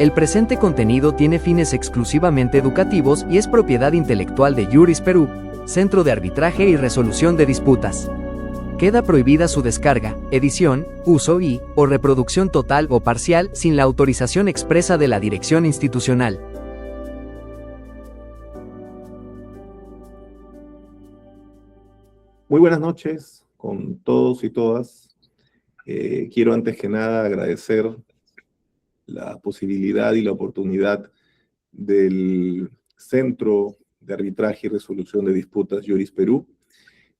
El presente contenido tiene fines exclusivamente educativos y es propiedad intelectual de Juris Perú, Centro de Arbitraje y Resolución de Disputas. Queda prohibida su descarga, edición, uso o reproducción total o parcial sin la autorización expresa de la dirección institucional. Muy buenas noches con todos y todas. Quiero antes que nada agradecer la posibilidad y la oportunidad del Centro de Arbitraje y Resolución de Disputas Juris Perú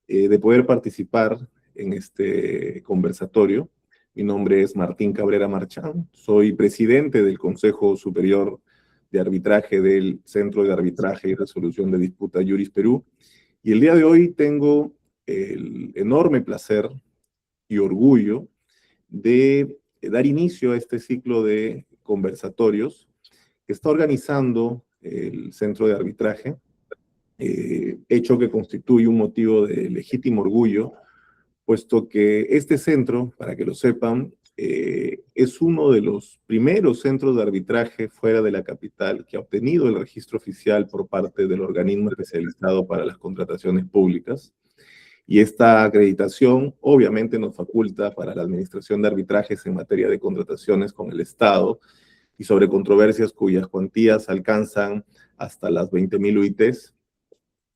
de poder participar en este conversatorio. Mi nombre es Martín Cabrera Marchán, soy presidente del Consejo Superior de Arbitraje del Centro de Arbitraje y Resolución de Disputas Juris Perú, y el día de hoy tengo el enorme placer y orgullo de dar inicio a este ciclo de conversatorios que está organizando el Centro de Arbitraje, hecho que constituye un motivo de legítimo orgullo, puesto que este centro, para que lo sepan, es uno de los primeros centros de arbitraje fuera de la capital que ha obtenido el registro oficial por parte del organismo especializado para las contrataciones públicas. Y esta acreditación obviamente nos faculta para la administración de arbitrajes en materia de contrataciones con el Estado y sobre controversias cuyas cuantías alcanzan hasta las 20.000 UITs,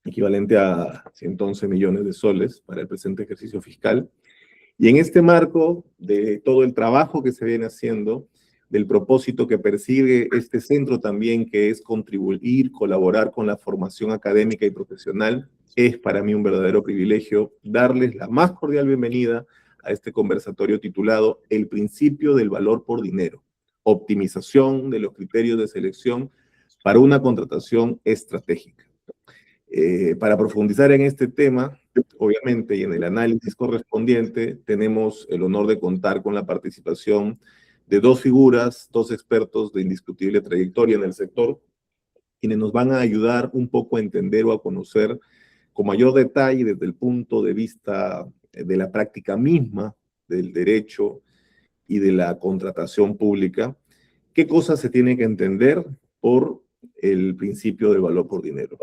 equivalente a 111 millones de soles para el presente ejercicio fiscal. Y en este marco de todo el trabajo que se viene haciendo, del propósito que persigue este centro también, que es contribuir, colaborar con la formación académica y profesional, es para mí un verdadero privilegio darles la más cordial bienvenida a este conversatorio titulado El principio del valor por dinero, optimización de los criterios de selección para una contratación estratégica. Para profundizar en este tema, obviamente, y en el análisis correspondiente, tenemos el honor de contar con la participación de dos figuras, dos expertos de indiscutible trayectoria en el sector, quienes nos van a ayudar un poco a entender o a conocer con mayor detalle desde el punto de vista de la práctica misma del derecho y de la contratación pública, qué cosas se tiene que entender por el principio del valor por dinero.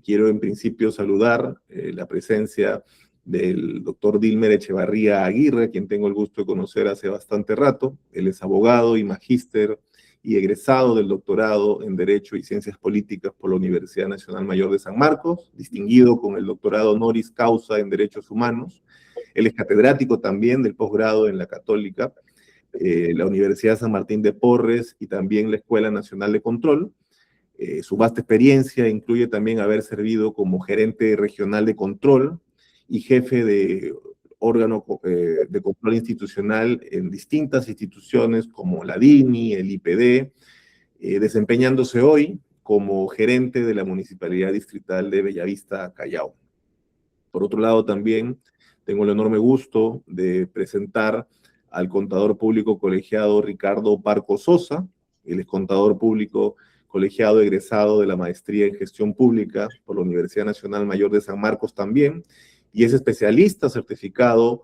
Quiero en principio saludar la presencia del doctor Dilmer Echevarría Aguirre, a quien tengo el gusto de conocer hace bastante rato. Él es abogado y magíster y egresado del doctorado en Derecho y Ciencias Políticas por la Universidad Nacional Mayor de San Marcos, distinguido con el doctorado honoris causa en Derechos Humanos. Él es catedrático también del posgrado en la Católica, la Universidad San Martín de Porres y también la Escuela Nacional de Control. Su vasta experiencia incluye también haber servido como gerente regional de control y jefe de órgano de control institucional en distintas instituciones como la DINI, el IPD, desempeñándose hoy como gerente de la Municipalidad Distrital de Bellavista, Callao. Por otro lado, también tengo el enorme gusto de presentar al contador público colegiado Ricardo Parco Sosa. Él es contador público colegiado egresado de la maestría en gestión pública por la Universidad Nacional Mayor de San Marcos también, y es especialista certificado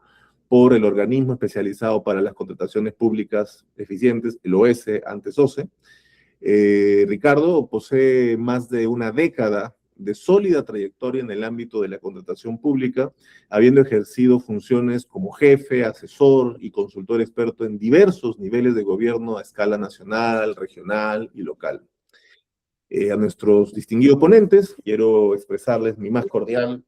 por el organismo especializado para las contrataciones públicas eficientes, el OS, antes OCE. Ricardo posee más de una década de sólida trayectoria en el ámbito de la contratación pública, habiendo ejercido funciones como jefe, asesor y consultor experto en diversos niveles de gobierno a escala nacional, regional y local. A nuestros distinguidos ponentes, quiero expresarles mi más cordial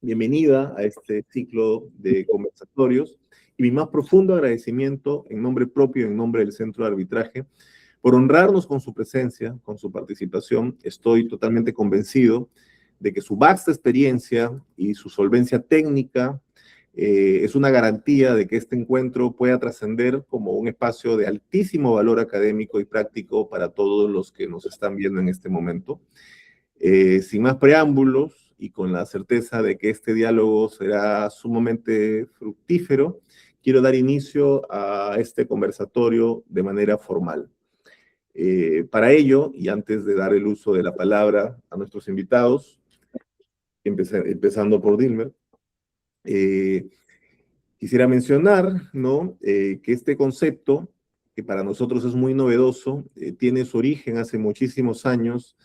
bienvenida a este ciclo de conversatorios y mi más profundo agradecimiento en nombre propio y en nombre del Centro de Arbitraje por honrarnos con su presencia, con su participación. Estoy totalmente convencido de que su vasta experiencia y su solvencia técnica es una garantía de que este encuentro pueda trascender como un espacio de altísimo valor académico y práctico para todos los que nos están viendo en este momento. Sin más preámbulos y con la certeza de que este diálogo será sumamente fructífero, quiero dar inicio a este conversatorio de manera formal. Para ello, y antes de dar el uso de la palabra a nuestros invitados, empezando por Dilmer, quisiera mencionar, ¿no? Que este concepto que para nosotros es muy novedoso, tiene su origen hace muchísimos años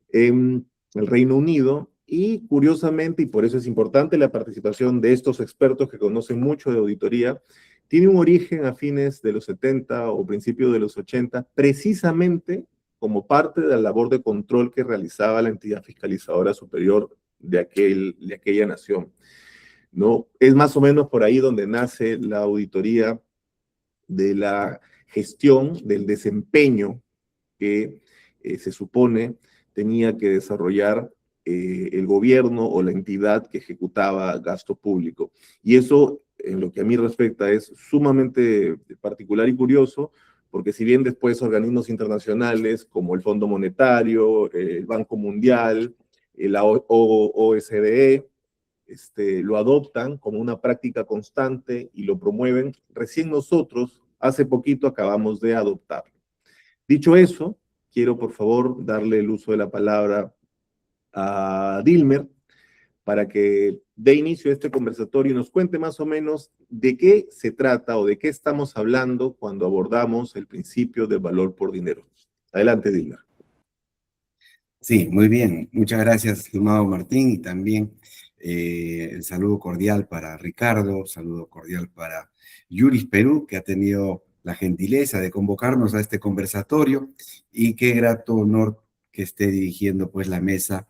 en el Reino Unido y curiosamente, y por eso es importante la participación de estos expertos que conocen mucho de auditoría, tiene un origen a fines de los 70 o principios de los 80, precisamente como parte de la labor de control que realizaba la entidad fiscalizadora superior de aquella nación, ¿no? Es más o menos por ahí donde nace la auditoría de la gestión, del desempeño que se supone tenía que desarrollar el gobierno o la entidad que ejecutaba gasto público. Y eso, en lo que a mí respecta, es sumamente particular y curioso, porque si bien después organismos internacionales como el Fondo Monetario, el Banco Mundial, la OSDE, lo adoptan como una práctica constante y lo promueven, recién nosotros, hace poquito, acabamos de adoptarlo. Dicho eso, quiero por favor darle el uso de la palabra a Dilmer para que dé inicio a este conversatorio y nos cuente más o menos de qué se trata o de qué estamos hablando cuando abordamos el principio del valor por dinero. Adelante, Dilmer. Sí, muy bien. Muchas gracias, estimado Martín, y también el saludo cordial para Ricardo, saludo cordial para Juris Perú, que ha tenido la gentileza de convocarnos a este conversatorio, y qué grato honor que esté dirigiendo pues la mesa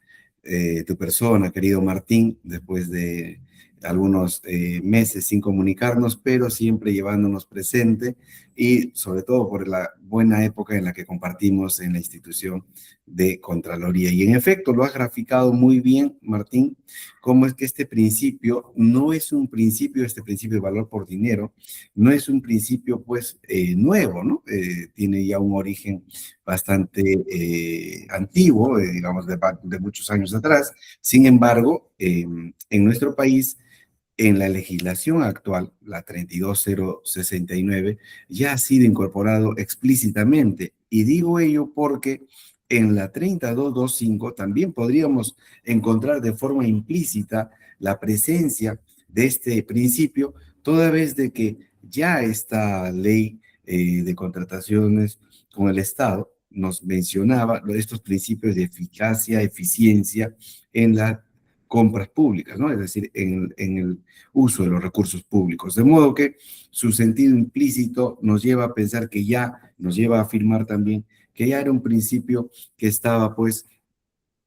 tu persona, querido Martín, después de algunos meses sin comunicarnos, pero siempre llevándonos presente y sobre todo por la buena época en la que compartimos en la institución de Contraloría. Y en efecto, lo has graficado muy bien, Martín, cómo es que este principio no es un principio, este principio de valor por dinero, no es un principio pues nuevo, ¿no? Tiene ya un origen bastante antiguo, digamos, de muchos años atrás. Sin embargo, en nuestro país, en la legislación actual, la 32069, ya ha sido incorporado explícitamente. Y digo ello porque en la 30225 también podríamos encontrar de forma implícita la presencia de este principio, toda vez de que ya esta ley de contrataciones con el Estado nos mencionaba estos principios de eficacia, eficiencia en la compras públicas, ¿no? Es decir, en el uso de los recursos públicos. De modo que su sentido implícito nos lleva a pensar que ya, nos lleva a afirmar también que ya era un principio que estaba pues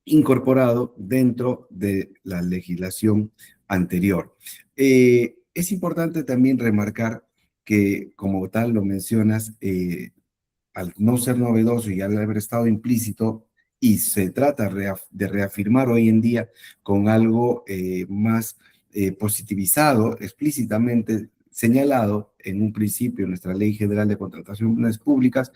incorporado dentro de la legislación anterior. Es importante también remarcar que, como tal lo mencionas, al no ser novedoso y al haber estado implícito, y se trata de reafirmar hoy en día con algo más positivizado, explícitamente señalado en un principio en nuestra Ley General de Contrataciones Públicas,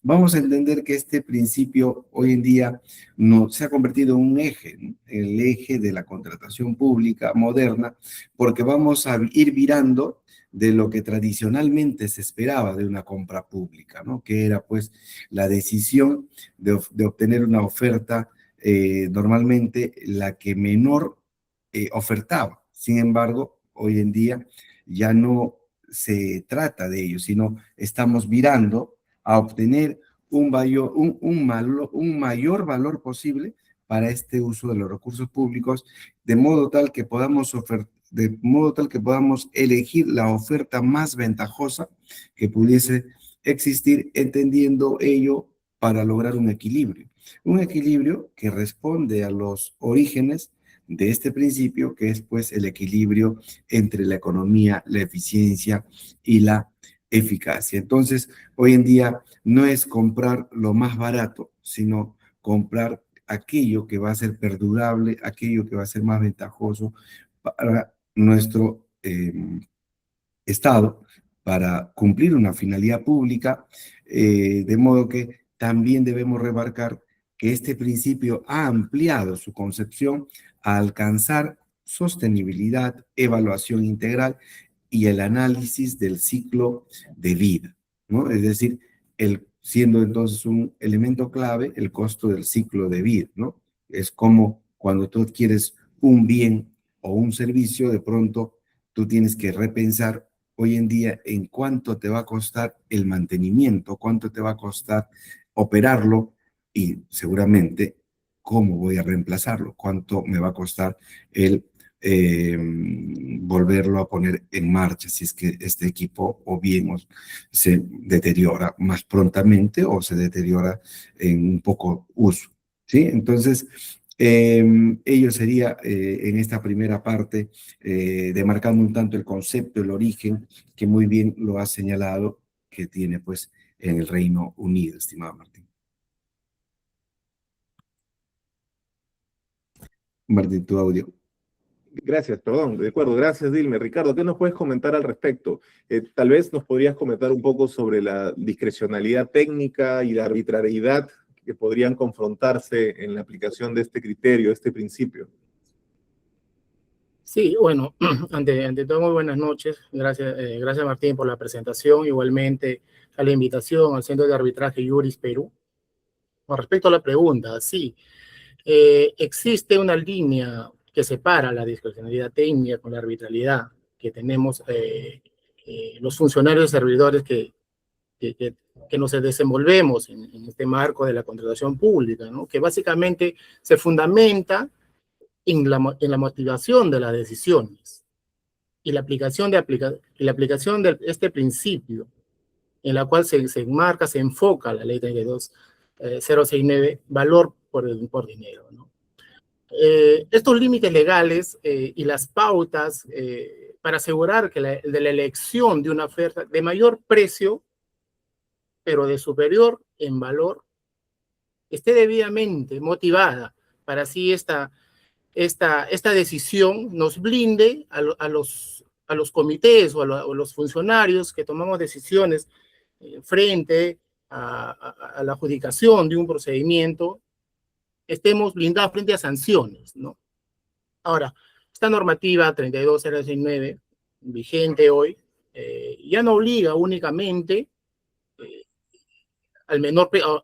vamos a entender que este principio hoy en día no, se ha convertido en un eje, ¿no? El eje de la contratación pública moderna, porque vamos a ir virando de lo que tradicionalmente se esperaba de una compra pública, ¿no? Que era pues la decisión de obtener una oferta, normalmente la que menor ofertaba. Sin embargo, hoy en día ya no se trata de ello, sino estamos virando a obtener un mayor valor posible para este uso de los recursos públicos, de modo tal que podamos de modo tal que podamos elegir la oferta más ventajosa que pudiese existir, entendiendo ello para lograr un equilibrio que responde a los orígenes de este principio, que es pues el equilibrio entre la economía, la eficiencia y la eficacia. Entonces, hoy en día no es comprar lo más barato, sino comprar aquello que va a ser perdurable, aquello que va a ser más ventajoso para nuestro Estado, para cumplir una finalidad pública, de modo que también debemos remarcar que este principio ha ampliado su concepción a alcanzar sostenibilidad, evaluación integral y el análisis del ciclo de vida, ¿no? Es decir, siendo entonces un elemento clave el costo del ciclo de vida, ¿no? Es como cuando tú adquieres un bien o un servicio, de pronto tú tienes que repensar, hoy en día en cuánto te va a costar el mantenimiento, cuánto te va a costar operarlo y seguramente cómo voy a reemplazarlo, cuánto me va a costar el volverlo a poner en marcha si es que este equipo o bien se deteriora más prontamente o se deteriora en un poco uso, ¿sí? Entonces, ello sería en esta primera parte, demarcando un tanto el concepto, el origen, que muy bien lo ha señalado, que tiene pues en el Reino Unido, estimado Martín. Martín, tu audio. Gracias, perdón, de acuerdo, gracias Dilme. Ricardo, ¿qué nos puedes comentar al respecto? Tal vez nos podrías comentar un poco sobre la discrecionalidad técnica y la arbitrariedad que podrían confrontarse en la aplicación de este criterio, de este principio. Sí, bueno, ante todo, muy buenas noches. Gracias Martín por la presentación, igualmente a la invitación al Centro de Arbitraje Juris Perú. Con respecto a la pregunta, sí, existe una línea que separa la discrecionalidad técnica con la arbitrariedad que tenemos los funcionarios y servidores que, que, que nos desenvolvemos en este marco de la contratación pública, ¿no? Que básicamente se fundamenta en la motivación de las decisiones y la aplicación de este principio en la cual se enmarca, se enfoca la ley 32069, valor por dinero, ¿no? Estos límites legales y las pautas para asegurar que de la elección de una oferta de mayor precio, pero de superior en valor, esté debidamente motivada para así esta decisión nos blinde a los comités o a los funcionarios que tomamos decisiones frente a la adjudicación de un procedimiento, estemos blindados frente a sanciones, ¿no? Ahora, esta normativa 32069, vigente hoy, ya no obliga únicamente a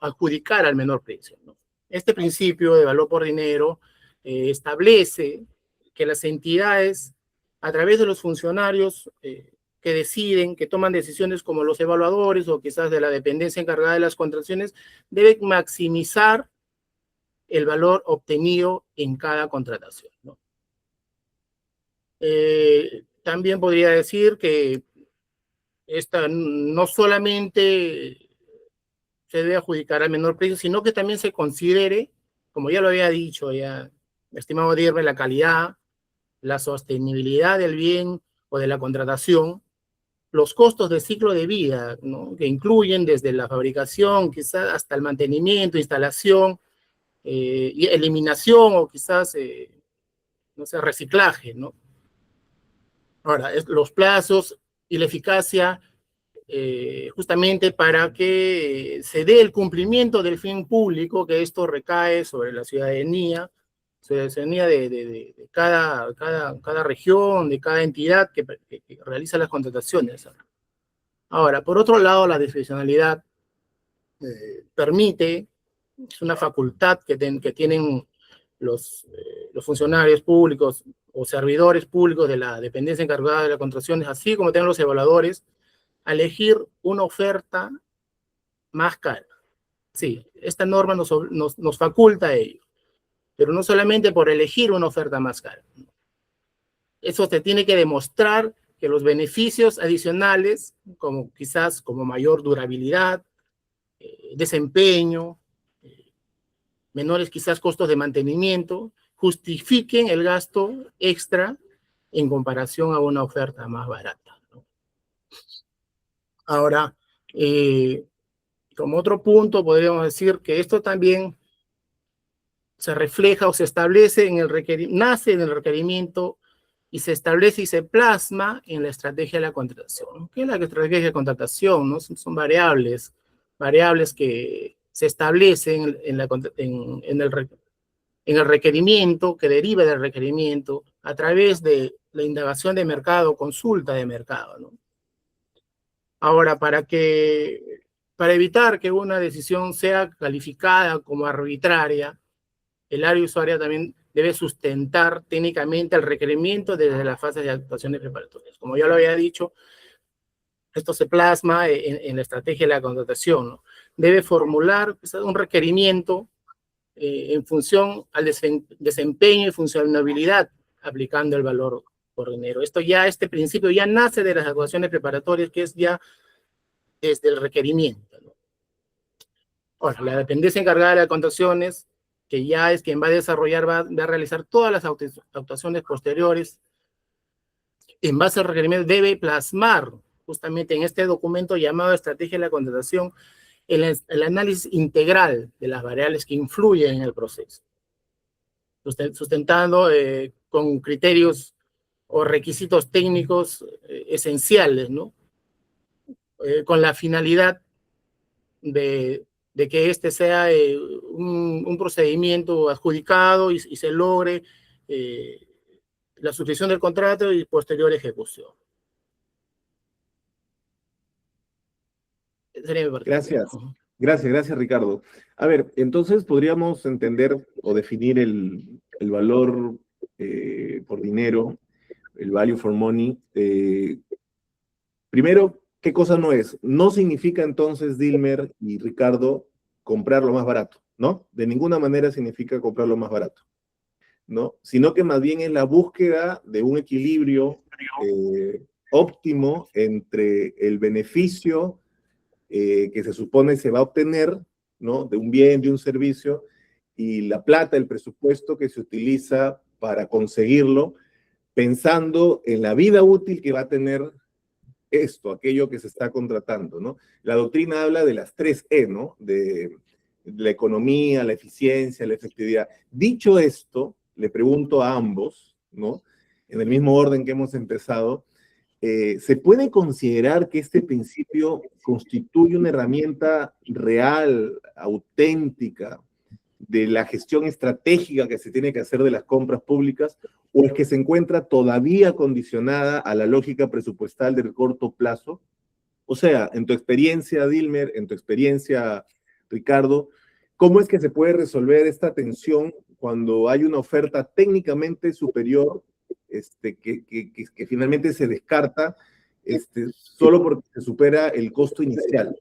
adjudicar al menor precio, ¿no? Este principio de valor por dinero establece que las entidades, a través de los funcionarios que deciden, que toman decisiones como los evaluadores o quizás de la dependencia encargada de las contrataciones, deben maximizar el valor obtenido en cada contratación, ¿no? También podría decir que esta no solamente se debe adjudicar al menor precio, sino que también se considere, como ya lo había dicho ya, estimado Dirme, la calidad, la sostenibilidad del bien o de la contratación, los costos de ciclo de vida, ¿no? Que incluyen desde la fabricación, quizás hasta el mantenimiento, instalación, y eliminación o quizás, no sé, reciclaje, ¿no? Ahora, los plazos y la eficacia justamente para que se dé el cumplimiento del fin público, que esto recae sobre la ciudadanía de cada región, de cada entidad que realiza las contrataciones. Ahora, por otro lado, la discrecionalidad permite, es una facultad que tienen los funcionarios públicos o servidores públicos de la dependencia encargada de las contrataciones, así como tienen los evaluadores, a elegir una oferta más cara. Sí, esta norma nos faculta ello, pero no solamente por elegir una oferta más cara. Eso se tiene que demostrar que los beneficios adicionales, como quizás como mayor durabilidad, desempeño, menores quizás costos de mantenimiento, justifiquen el gasto extra en comparación a una oferta más barata, ¿no? Ahora, como otro punto, podríamos decir que esto también se refleja o se establece nace en el requerimiento y se establece y se plasma en la estrategia de la contratación. ¿Qué es la estrategia de contratación? ¿No? Son variables que se establecen en el requerimiento, que deriva del requerimiento, a través de la indagación de mercado, consulta de mercado, ¿no? Ahora, para evitar que una decisión sea calificada como arbitraria, el área usuaria también debe sustentar técnicamente el requerimiento desde las fases de actuaciones preparatorias. Como ya lo había dicho, esto se plasma en la estrategia de la contratación, ¿no? Debe formular pues, un requerimiento en función al desempeño y funcionabilidad aplicando el valor por dinero. Este principio ya nace de las actuaciones preparatorias, que es ya desde el requerimiento, ¿no? Ahora, la dependencia encargada de las contrataciones, que ya es quien va a desarrollar, va a realizar todas las actuaciones posteriores, en base al requerimiento, debe plasmar justamente en este documento llamado Estrategia de la Contratación el análisis integral de las variables que influyen en el proceso, sustentando con criterios o requisitos técnicos esenciales, ¿no? Con la finalidad de que este sea un procedimiento adjudicado y se logre la suscripción del contrato y posterior ejecución. Sería mi participación. Gracias. Gracias, Ricardo. A ver, entonces podríamos entender o definir el valor por dinero, el value for money. Primero, ¿qué cosa no es? No significa entonces, Dilmer y Ricardo, comprar lo más barato, ¿no? De ninguna manera significa comprar lo más barato, ¿no? Sino que más bien es la búsqueda de un equilibrio óptimo entre el beneficio que se supone se va a obtener, ¿no? De un bien, de un servicio, y la plata, el presupuesto que se utiliza para conseguirlo, pensando en la vida útil que va a tener aquello que se está contratando, ¿no? La doctrina habla de las 3 E, ¿no? De la economía, la eficiencia, la efectividad. Dicho esto, le pregunto a ambos, ¿no? En el mismo orden que hemos empezado, ¿se puede considerar que este principio constituye una herramienta real, auténtica, de la gestión estratégica que se tiene que hacer de las compras públicas, o es que se encuentra todavía condicionada a la lógica presupuestal del corto plazo? O sea, en tu experiencia, Dilmer, en tu experiencia, Ricardo, ¿cómo es que se puede resolver esta tensión cuando hay una oferta técnicamente superior que finalmente se descarta solo porque se supera el costo inicial?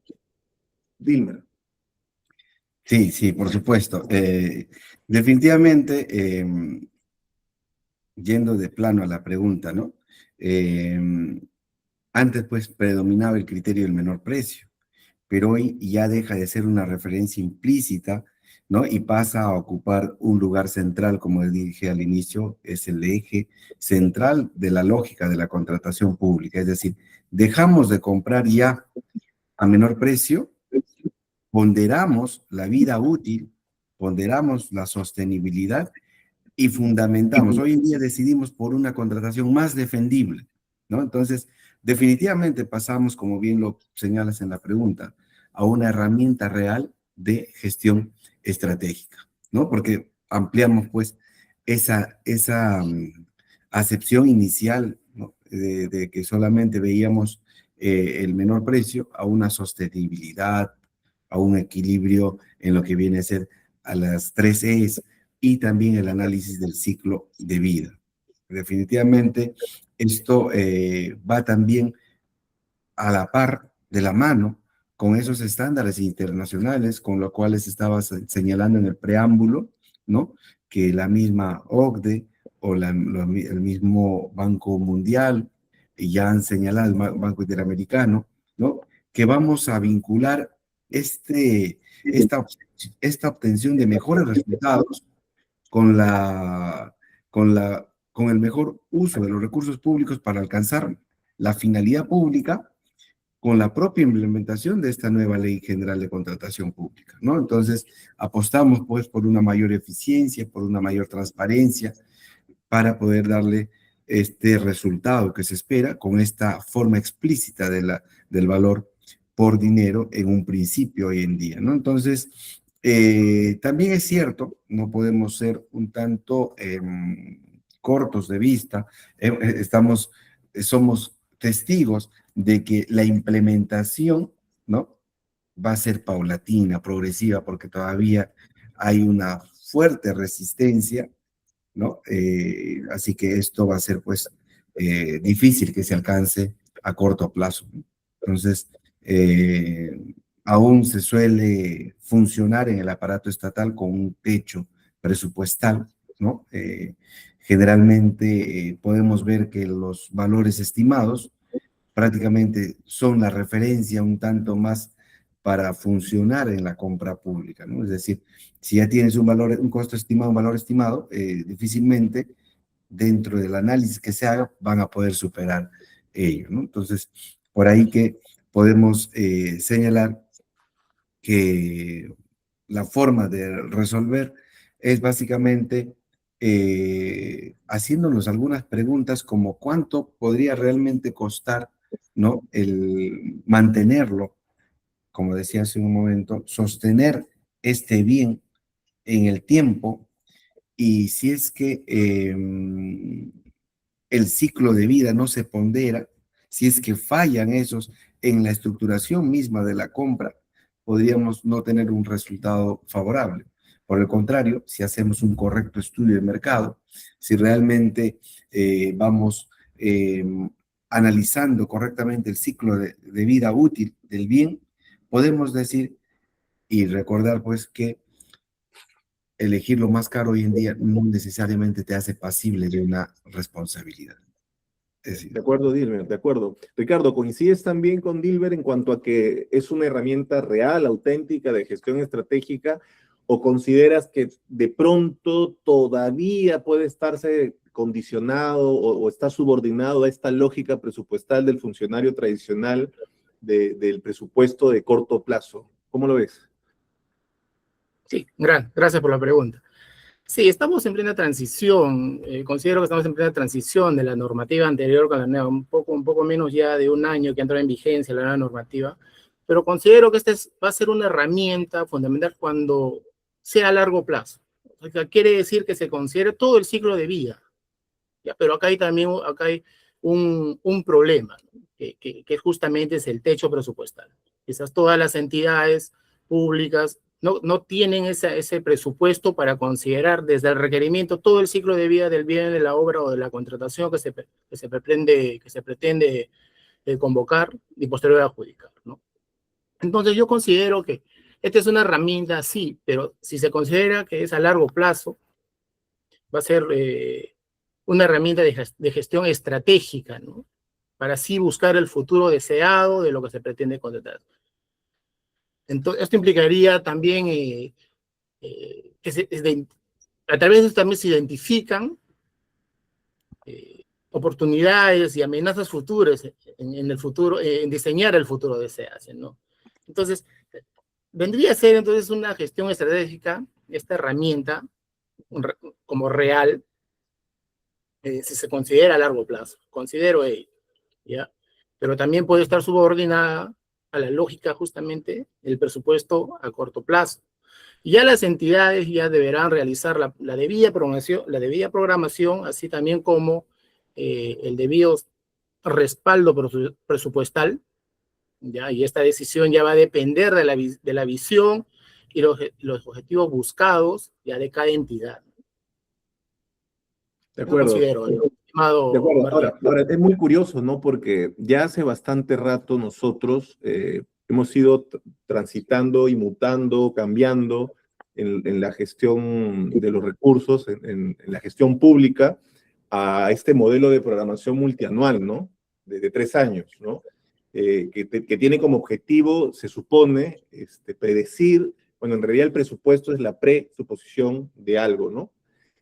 Dilmer. Sí, por supuesto. Definitivamente, yendo de plano a la pregunta, ¿no? Antes, pues, predominaba el criterio del menor precio, pero hoy ya deja de ser una referencia implícita, ¿no? Y pasa a ocupar un lugar central, como dije al inicio, es el eje central de la lógica de la contratación pública. Es decir, dejamos de comprar ya a menor precio, ponderamos la vida útil, ponderamos la sostenibilidad y fundamentamos. Hoy en día decidimos por una contratación más defendible, ¿no? Entonces, definitivamente pasamos, como bien lo señalas en la pregunta, a una herramienta real de gestión estratégica, ¿no? Porque ampliamos, pues, esa acepción inicial, ¿no? de que solamente veíamos el menor precio a una sostenibilidad, a un equilibrio en lo que viene a ser a las 3 E's y también el análisis del ciclo de vida. Definitivamente, esto va también a la par, de la mano, con esos estándares internacionales, con los cuales estaba señalando en el preámbulo, ¿no? Que la misma OCDE o el mismo Banco Mundial ya han señalado, el Banco Interamericano, ¿no? Que vamos a vincular esta obtención de mejores resultados con el mejor uso de los recursos públicos para alcanzar la finalidad pública con la propia implementación de esta nueva Ley General de Contratación Pública, ¿no? Entonces, apostamos pues por una mayor eficiencia, por una mayor transparencia, para poder darle este resultado que se espera con esta forma explícita del valor por dinero en un principio hoy en día, ¿no? Entonces, también es cierto, no podemos ser un tanto cortos de vista, somos testigos de que la implementación, ¿no? Va a ser paulatina, progresiva, porque todavía hay una fuerte resistencia, ¿no? Así que esto va a ser, pues, difícil que se alcance a corto plazo. Entonces, aún se suele funcionar en el aparato estatal con un techo presupuestal, ¿no? Generalmente podemos ver que los valores estimados prácticamente son la referencia un tanto más para funcionar en la compra pública, ¿no? Es decir, si ya tienes un costo estimado, un valor estimado, difícilmente dentro del análisis que se haga van a poder superar ello, ¿no? Entonces, por ahí que podemos señalar que la forma de resolver es básicamente haciéndonos algunas preguntas como cuánto podría realmente costar, ¿no? El mantenerlo, como decía hace un momento, sostener este bien en el tiempo y si es que el ciclo de vida no se pondera, si es que fallan esos en la estructuración misma de la compra, podríamos no tener un resultado favorable. Por el contrario, si hacemos un correcto estudio de mercado, si realmente vamos analizando correctamente el ciclo de vida útil del bien, podemos decir y recordar pues que elegir lo más caro hoy en día no necesariamente te hace pasible de una responsabilidad. Es decir, De acuerdo, Dilber, de acuerdo. Ricardo, ¿coincides también con Dilber en cuanto a que es una herramienta real, auténtica de gestión estratégica, o consideras que de pronto todavía puede estarse condicionado o está subordinado a esta lógica presupuestal del funcionario tradicional del presupuesto de corto plazo? ¿Cómo lo ves? Sí, gracias por la pregunta. Sí, estamos en plena transición. Considero que estamos en plena transición de la normativa anterior con la nueva, un poco menos ya de un año que entró en vigencia la nueva normativa, pero considero que va a ser una herramienta fundamental cuando sea a largo plazo. O sea, quiere decir que se considere todo el ciclo de vida. ¿Ya? Pero acá hay un problema, ¿no? que justamente es el techo presupuestal. Quizás todas las entidades públicas no tienen ese presupuesto para considerar desde el requerimiento todo el ciclo de vida del bien, de la obra o de la contratación que se pretende convocar y posterior adjudicar, ¿no? Entonces yo considero que esta es una herramienta, sí, pero si se considera que es a largo plazo, va a ser una herramienta de gestión estratégica, ¿no? Para así buscar el futuro deseado de lo que se pretende contratar. Entonces, esto implicaría también que a través de esto también se identifican oportunidades y amenazas futuras en el futuro, en diseñar el futuro de SEACE, ¿no? Entonces, vendría a ser entonces una gestión estratégica, esta herramienta como real, si se considera a largo plazo, considero ello, ¿ya? Pero también puede estar subordinada a la lógica justamente del presupuesto a corto plazo. Y ya las entidades ya deberán realizar la debida programación, así también como el debido respaldo presupuestal, ¿ya? Y esta decisión ya va a depender de la visión y los objetivos buscados ya de cada entidad. De Yo acuerdo. considero, De estimado acuerdo. Martín. Ahora, es muy curioso, ¿no? Porque ya hace bastante rato nosotros hemos ido transitando y mutando, cambiando en la gestión de los recursos, en la gestión pública, a este modelo de programación multianual, ¿no? De 3 años, ¿no? Que tiene como objetivo, se supone, predecir, bueno, en realidad el presupuesto es la presuposición de algo, ¿no?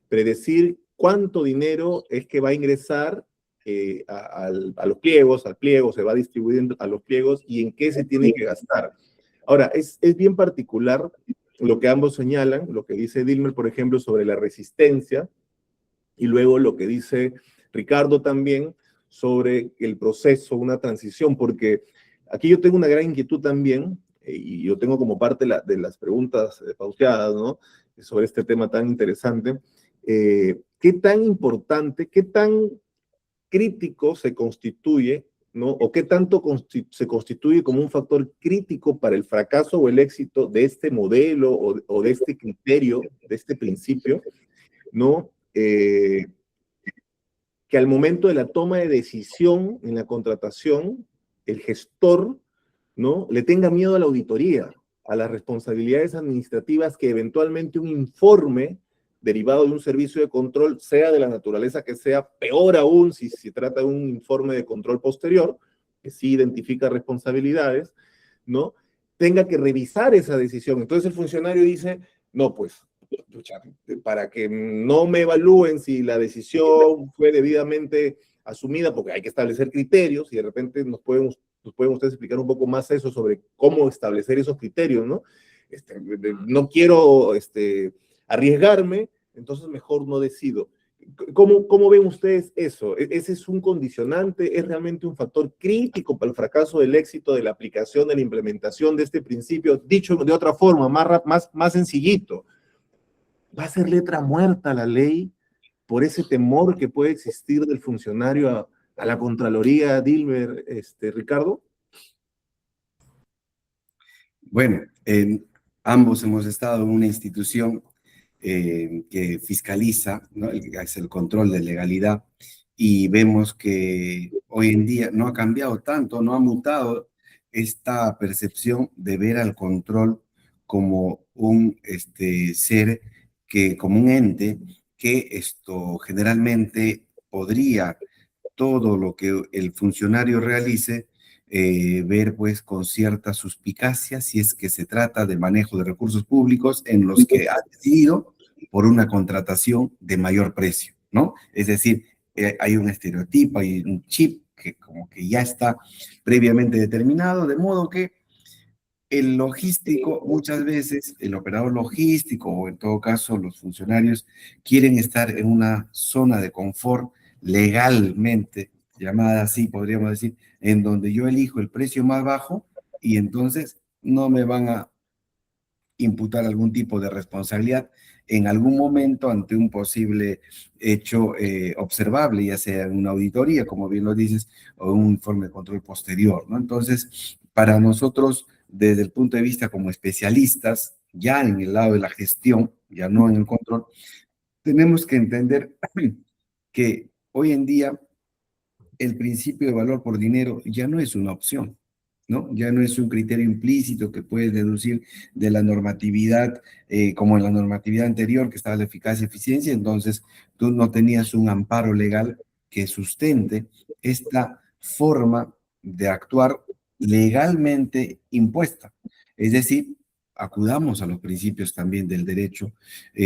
Predecir cuánto dinero es que va a ingresar a los pliegos, al pliego, se va a distribuir a los pliegos y en qué se tiene que gastar. Ahora, es bien particular lo que ambos señalan, lo que dice Dilmer, por ejemplo, sobre la resistencia, y luego lo que dice Ricardo también sobre el proceso, una transición, porque aquí yo tengo una gran inquietud también, y yo tengo como parte de las preguntas pauteadas, ¿no? Sobre este tema tan interesante. ¿Qué tan importante, qué tan crítico se constituye, ¿no? O qué tanto se constituye como un factor crítico para el fracaso o el éxito de este modelo o de este criterio, de este principio, ¿no? Que al momento de la toma de decisión en la contratación el gestor, ¿no?, le tenga miedo a la auditoría, a las responsabilidades administrativas que eventualmente un informe derivado de un servicio de control, sea de la naturaleza que sea, peor aún si se trata de un informe de control posterior, que sí identifica responsabilidades, ¿no?, tenga que revisar esa decisión. Entonces el funcionario dice, no, pues, para que no me evalúen si la decisión fue debidamente asumida, porque hay que establecer criterios, y de repente nos pueden ustedes explicar un poco más eso sobre cómo establecer esos criterios, ¿no? No quiero arriesgarme, entonces mejor no decido. ¿Cómo ven ustedes eso? ¿Ese es un condicionante? ¿Es realmente un factor crítico para el fracaso del éxito de la aplicación, de la implementación de este principio? Dicho de otra forma, más sencillito, ¿va a ser letra muerta la ley por ese temor que puede existir del funcionario a la Contraloría, Dilber, Ricardo? Bueno, ambos hemos estado en una institución que fiscaliza, ¿no?, que hace el control de legalidad, y vemos que hoy en día no ha cambiado tanto, no ha mutado esta percepción de ver al control como un ser, como un ente que generalmente podría todo lo que el funcionario realice, ver pues con cierta suspicacia si es que se trata de manejo de recursos públicos en los que ha decidido por una contratación de mayor precio, ¿no? Es decir, hay un estereotipo, hay un chip que como que ya está previamente determinado, de modo que el logístico, muchas veces el operador logístico o en todo caso los funcionarios quieren estar en una zona de confort legalmente, llamada así, podríamos decir, en donde yo elijo el precio más bajo y entonces no me van a imputar algún tipo de responsabilidad en algún momento ante un posible hecho observable, ya sea en una auditoría, como bien lo dices, o un informe de control posterior, ¿no? Entonces, para nosotros, desde el punto de vista como especialistas, ya en el lado de la gestión, ya no en el control, tenemos que entender que hoy en día el principio de valor por dinero ya no es una opción, ¿no? Ya no es un criterio implícito que puedes deducir de la normatividad, como en la normatividad anterior que estaba la eficacia y eficiencia, entonces tú no tenías un amparo legal que sustente esta forma de actuar legalmente impuesta. Es decir, acudamos a los principios también del derecho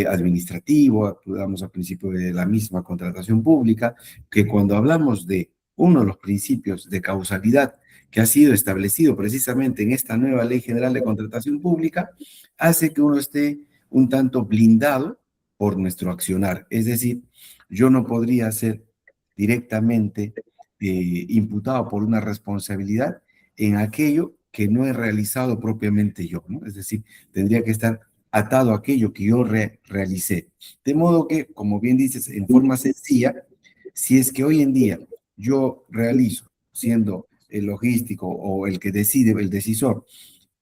administrativo, acudamos al principio de la misma contratación pública, que cuando hablamos de uno de los principios de causalidad que ha sido establecido precisamente en esta nueva Ley General de Contratación Pública, hace que uno esté un tanto blindado por nuestro accionar. Es decir, yo no podría ser directamente imputado por una responsabilidad en aquello que no he realizado propiamente yo, ¿no? Es decir, tendría que estar atado a aquello que yo realicé. De modo que, como bien dices, en forma sencilla, si es que hoy en día yo realizo, siendo el logístico o el que decide, el decisor,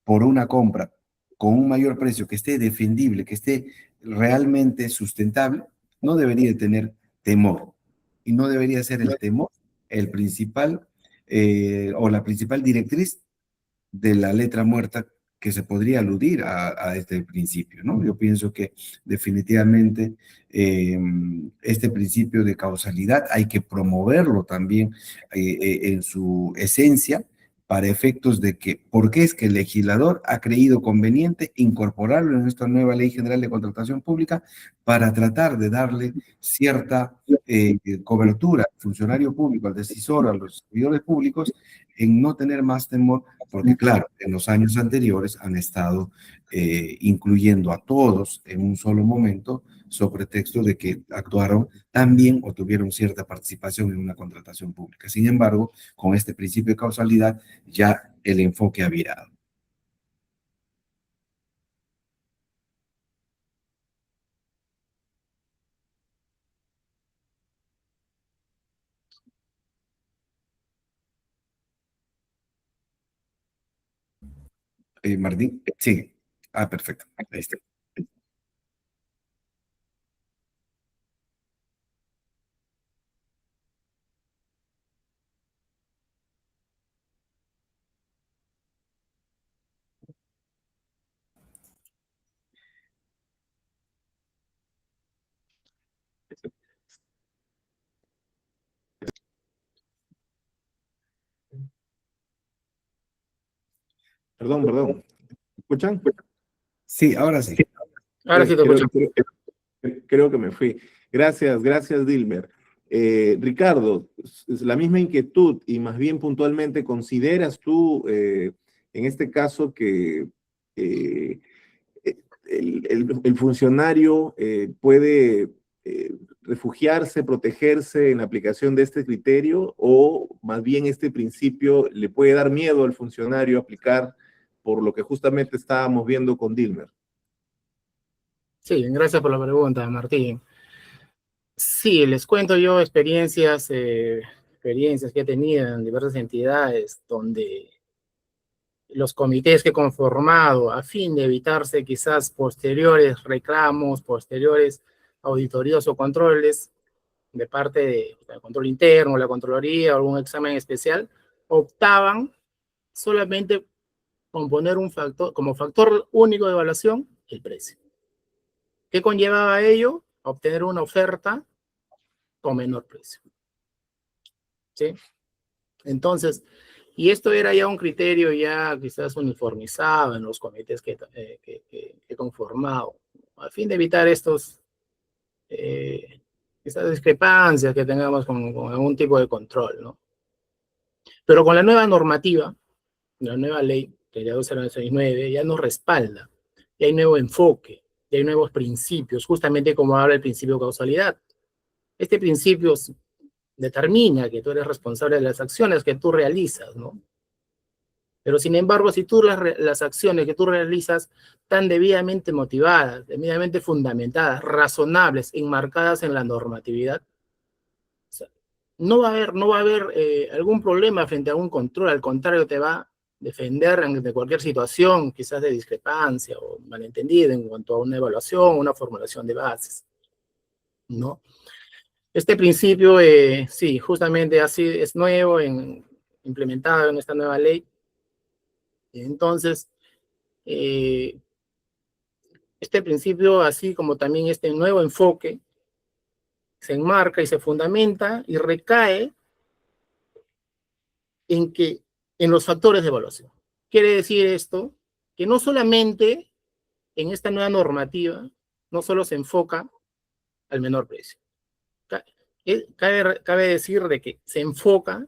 por una compra con un mayor precio que esté defendible, que esté realmente sustentable, no debería tener temor. Y no debería ser el temor el principal o la principal directriz de la letra muerta que se podría aludir a este principio, ¿no? Yo pienso que definitivamente este principio de causalidad hay que promoverlo también en su esencia para efectos de que, ¿por qué es que el legislador ha creído conveniente incorporarlo en esta nueva Ley General de Contratación Pública para tratar de darle cierta cobertura al funcionario público, al decisor, a los servidores públicos, en no tener más temor porque claro, en los años anteriores han estado incluyendo a todos en un solo momento sobre pretexto de que actuaron tan bien o tuvieron cierta participación en una contratación pública. Sin embargo, con este principio de causalidad ya el enfoque ha virado. Martín, sí. Ah, perfecto. Ahí está. Perdón. ¿Escuchan? Sí, ahora sí. Ahora sí te escucho. Creo que me fui. Gracias, Dilmer. Ricardo, es la misma inquietud y más bien puntualmente, ¿consideras tú en este caso que el funcionario puede refugiarse, protegerse en la aplicación de este criterio, o más bien este principio le puede dar miedo al funcionario aplicar por lo que justamente estábamos viendo con Dilmer? Sí, gracias por la pregunta, Martín. Sí, les cuento yo experiencias que he tenido en diversas entidades donde los comités que he conformado a fin de evitarse quizás posteriores reclamos, posteriores auditorías o controles de parte del control interno, la Contraloría o algún examen especial, optaban solamente con poner un factor, como factor único de evaluación, el precio. ¿Qué conllevaba ello? Obtener una oferta con menor precio. ¿Sí? Entonces, y esto era ya un criterio ya quizás uniformizado en los comités que he conformado, a fin de evitar estas discrepancias que tengamos con algún tipo de control, ¿no? Pero con la nueva normativa, la nueva ley, que ya 2069, ya nos respalda, ya hay nuevo enfoque, ya hay nuevos principios, justamente como habla el principio de causalidad. Este principio determina que tú eres responsable de las acciones que tú realizas, ¿no? Pero sin embargo, si tú las acciones que tú realizas están debidamente motivadas, debidamente fundamentadas, razonables, enmarcadas en la normatividad, o sea, no va a haber algún problema frente a un control, al contrario, te va a defender de cualquier situación, quizás de discrepancia o malentendido en cuanto a una evaluación, una formulación de bases, ¿no? Este principio, sí, justamente así es nuevo, implementado en esta nueva ley. Entonces, este principio, así como también este nuevo enfoque, se enmarca y se fundamenta y recae en los factores de evaluación. Quiere decir esto que no solamente en esta nueva normativa, no solo se enfoca al menor precio. Cabe decir de que se enfoca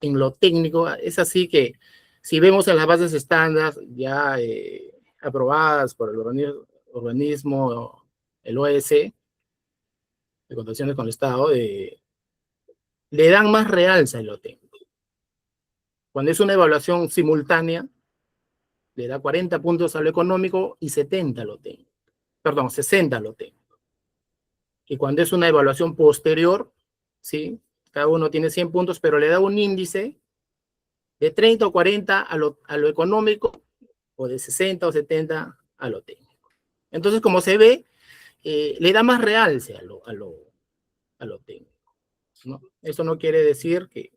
en lo técnico. Es así que si vemos en las bases estándar ya aprobadas por el organismo, el OEC, de contaciones con el Estado, le dan más realza a lo técnico. Cuando es una evaluación simultánea, le da 40 puntos a lo económico y 70 a lo técnico. Perdón, 60 a lo técnico. Y cuando es una evaluación posterior, ¿sí? Cada uno tiene 100 puntos, pero le da un índice de 30 o 40 a lo económico, o de 60 o 70 a lo técnico. Entonces, como se ve, le da más realce a lo técnico, ¿no? Eso no quiere decir que,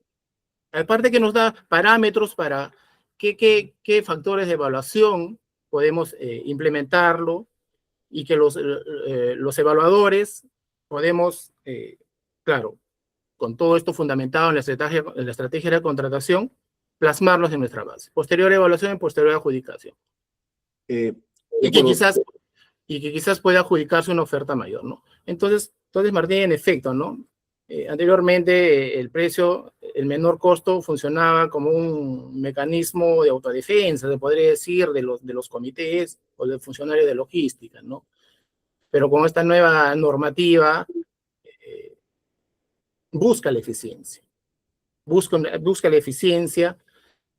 aparte que nos da parámetros para qué factores de evaluación podemos implementarlo, y que los evaluadores podemos, claro, con todo esto fundamentado en la estrategia de contratación, plasmarlos en nuestra base. Posterior evaluación y posterior adjudicación. Y que quizás pueda adjudicarse una oferta mayor, ¿no? Entonces Martín, en efecto, ¿no? Anteriormente el precio, el menor costo, funcionaba como un mecanismo de autodefensa, se podría decir, de los comités o de funcionarios de logística, ¿no? Pero con esta nueva normativa busca la eficiencia. Busca la eficiencia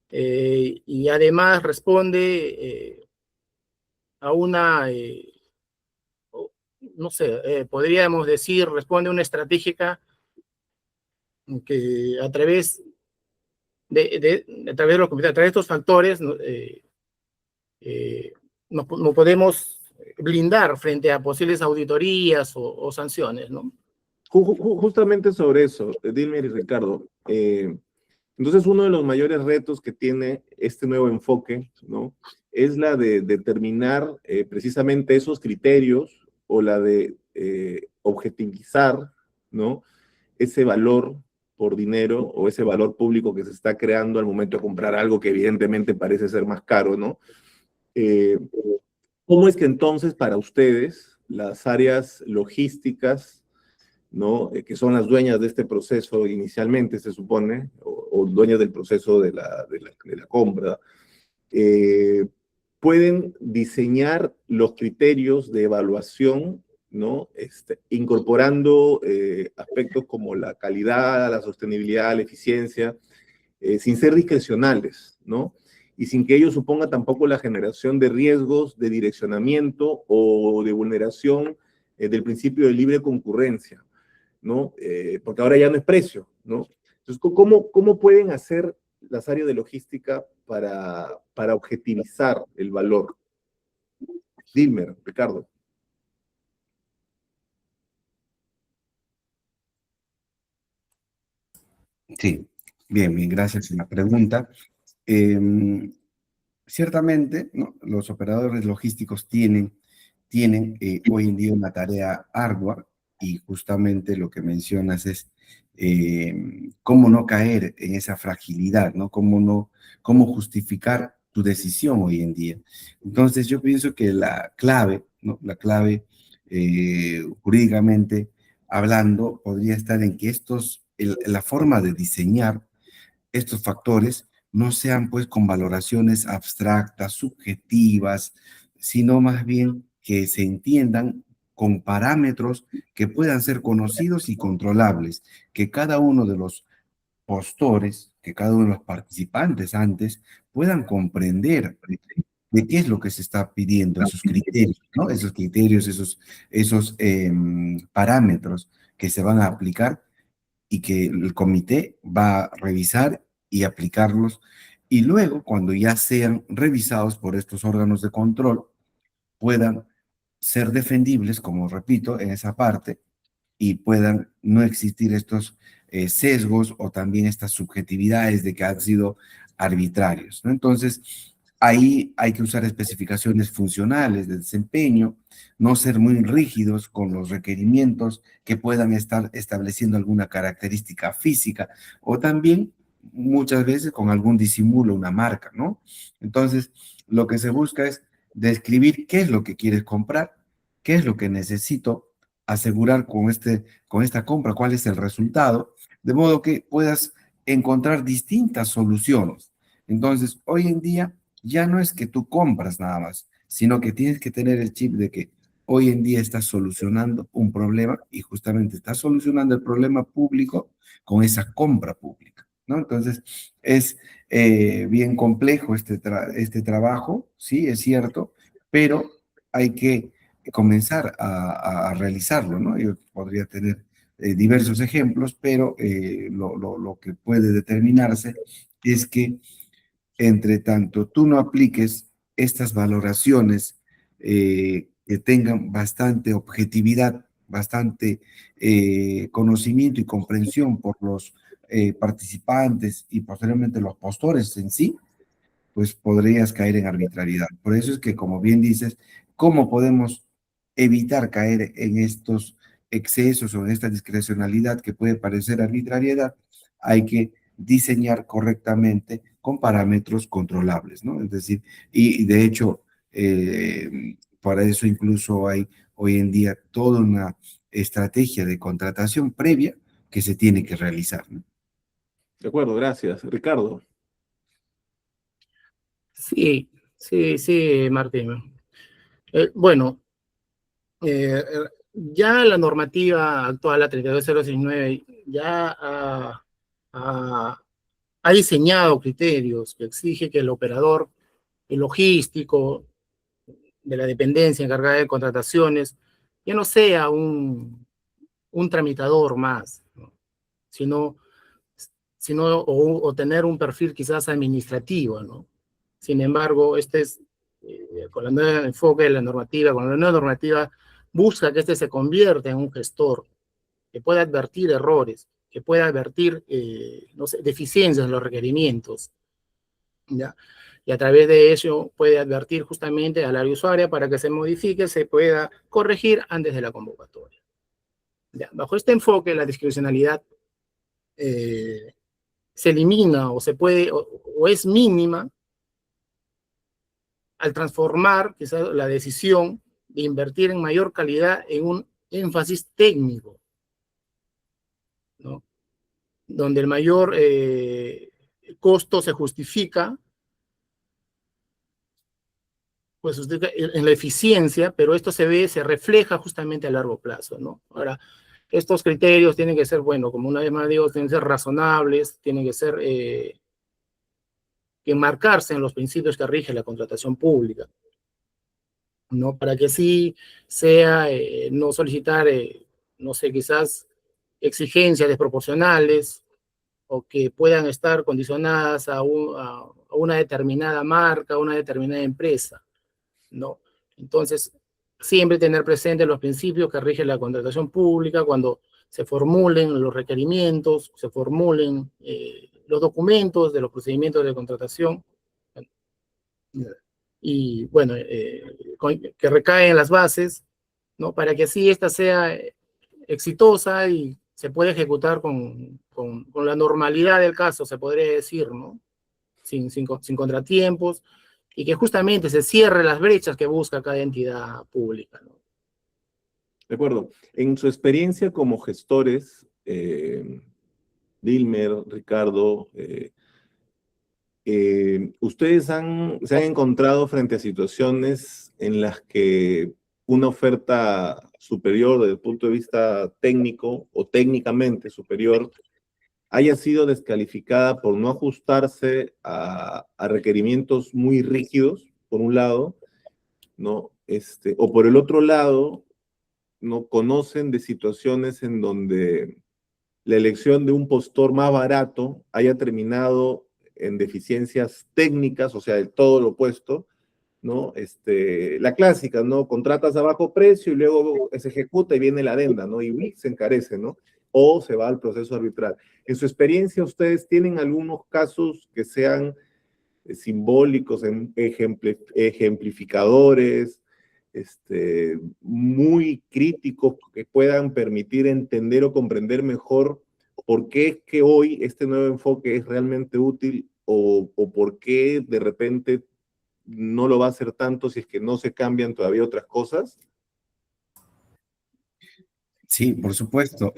y además responde a una, no sé, podríamos decir, responde a una estratégica que a través de los comités, a través de estos factores, nos podemos blindar frente a posibles auditorías o sanciones, ¿no? Justamente sobre eso, Dilmer y Ricardo. Entonces, uno de los mayores retos que tiene este nuevo enfoque, ¿no? Es la de determinar precisamente esos criterios, o la de objetivizar, ¿no? Ese valor por dinero o ese valor público que se está creando al momento de comprar algo que evidentemente parece ser más caro, ¿no? ¿Cómo es que entonces para ustedes las áreas logísticas, ¿no? Que son las dueñas de este proceso inicialmente, se supone, o dueñas del proceso de la compra, pueden diseñar los criterios de evaluación, ¿no? Incorporando aspectos como la calidad, la sostenibilidad, la eficiencia, sin ser discrecionales, ¿no? Y sin que ello suponga tampoco la generación de riesgos de direccionamiento o de vulneración del principio de libre concurrencia, ¿no? Porque ahora ya no es precio, ¿no? Entonces, ¿cómo pueden hacer las áreas de logística para objetivizar el valor? Dilmer, Ricardo. Sí, bien, bien, gracias por la pregunta. Ciertamente, ¿no? Los operadores logísticos tienen hoy en día una tarea ardua y justamente lo que mencionas es cómo no caer en esa fragilidad, ¿no? Cómo justificar tu decisión hoy en día. Entonces, yo pienso que la clave, ¿no? La clave jurídicamente hablando podría estar en que la forma de diseñar estos factores no sean pues con valoraciones abstractas, subjetivas, sino más bien que se entiendan con parámetros que puedan ser conocidos y controlables, que cada uno de los postores, que cada uno de los participantes antes puedan comprender de qué es lo que se está pidiendo, esos criterios, ¿no? Esos criterios, esos parámetros que se van a aplicar y que el comité va a revisar y aplicarlos. Y luego, cuando ya sean revisados por estos órganos de control, puedan ser defendibles, como repito, en esa parte, y puedan no existir estos sesgos o también estas subjetividades de que han sido arbitrarios, ¿no? Entonces, ahí hay que usar especificaciones funcionales de desempeño, no ser muy rígidos con los requerimientos que puedan estar estableciendo alguna característica física o también muchas veces con algún disimulo, una marca, ¿no? Entonces, lo que se busca es describir qué es lo que quieres comprar, qué es lo que necesito asegurar con esta compra, cuál es el resultado, de modo que puedas encontrar distintas soluciones. Entonces, hoy en día ya no es que tú compras nada más, sino que tienes que tener el chip de que hoy en día estás solucionando un problema y justamente estás solucionando el problema público con esa compra pública, ¿no? Entonces, es bien complejo este trabajo, sí, es cierto, pero hay que comenzar a realizarlo, ¿no? Yo podría tener diversos ejemplos, pero lo que puede determinarse es que entre tanto tú no apliques estas valoraciones que tengan bastante objetividad, bastante conocimiento y comprensión por los participantes y posteriormente los postores en sí, pues podrías caer en arbitrariedad. Por eso es que, como bien dices, ¿cómo podemos evitar caer en estos excesos o en esta discrecionalidad que puede parecer arbitrariedad? Hay que diseñar correctamente con parámetros controlables, ¿no? Es decir, y de hecho, para eso incluso hay hoy en día toda una estrategia de contratación previa que se tiene que realizar, ¿no? De acuerdo, gracias. Ricardo. Sí, sí, sí, Martín. Bueno, ya la normativa actual, la 32069, ya ha diseñado criterios que exige que el operador el logístico de la dependencia encargada de contrataciones ya no sea un tramitador más, ¿no? sino, o tener un perfil quizás administrativo, ¿no? Sin embargo, con el nuevo enfoque de la normativa, con la nueva normativa, busca que se convierta en un gestor que pueda advertir errores, que pueda advertir, no sé, deficiencias en los requerimientos, ¿ya? Y a través de eso puede advertir justamente al área usuaria para que se modifique, se pueda corregir antes de la convocatoria. ¿Ya? Bajo este enfoque, la discrecionalidad se elimina o se puede, o es mínima al transformar quizás la decisión de invertir en mayor calidad en un énfasis técnico, ¿no? Donde el mayor costo se justifica, pues en la eficiencia, pero esto se refleja justamente a largo plazo, ¿no? Ahora, estos criterios tienen que ser, bueno, como una vez más digo, tienen que ser razonables, tienen que ser, que enmarcarse en los principios que rigen la contratación pública, ¿no? Para que sí sea, no solicitar, no sé, quizás exigencias desproporcionales o que puedan estar condicionadas a una determinada marca, a una determinada empresa, ¿no? Entonces, siempre tener presente los principios que rigen la contratación pública cuando se formulen los requerimientos, se formulen los documentos de los procedimientos de contratación, y bueno, que recaen en las bases, ¿no? Para que así esta sea exitosa y se pueda ejecutar con la normalidad del caso, se podría decir, ¿no? Sin contratiempos, y que justamente se cierre las brechas que busca cada entidad pública, ¿no? De acuerdo. En su experiencia como gestores, Dilmer, Ricardo, ustedes se han encontrado frente a situaciones en las que una oferta superior desde el punto de vista técnico o técnicamente superior haya sido descalificada por no ajustarse a requerimientos muy rígidos, por un lado, ¿no? O por el otro lado, no conocen de situaciones en donde la elección de un postor más barato haya terminado en deficiencias técnicas, o sea, de todo lo opuesto, ¿no? La clásica, ¿no? Contratas a bajo precio y luego se ejecuta y viene la adenda, ¿no? Y se encarece, ¿no? O se va al proceso arbitral. En su experiencia, ¿ustedes tienen algunos casos que sean simbólicos, ejemplificadores, muy críticos que puedan permitir entender o comprender mejor por qué es que hoy este nuevo enfoque es realmente útil o por qué de repente no lo va a hacer tanto si es que no se cambian todavía otras cosas? Sí, por supuesto.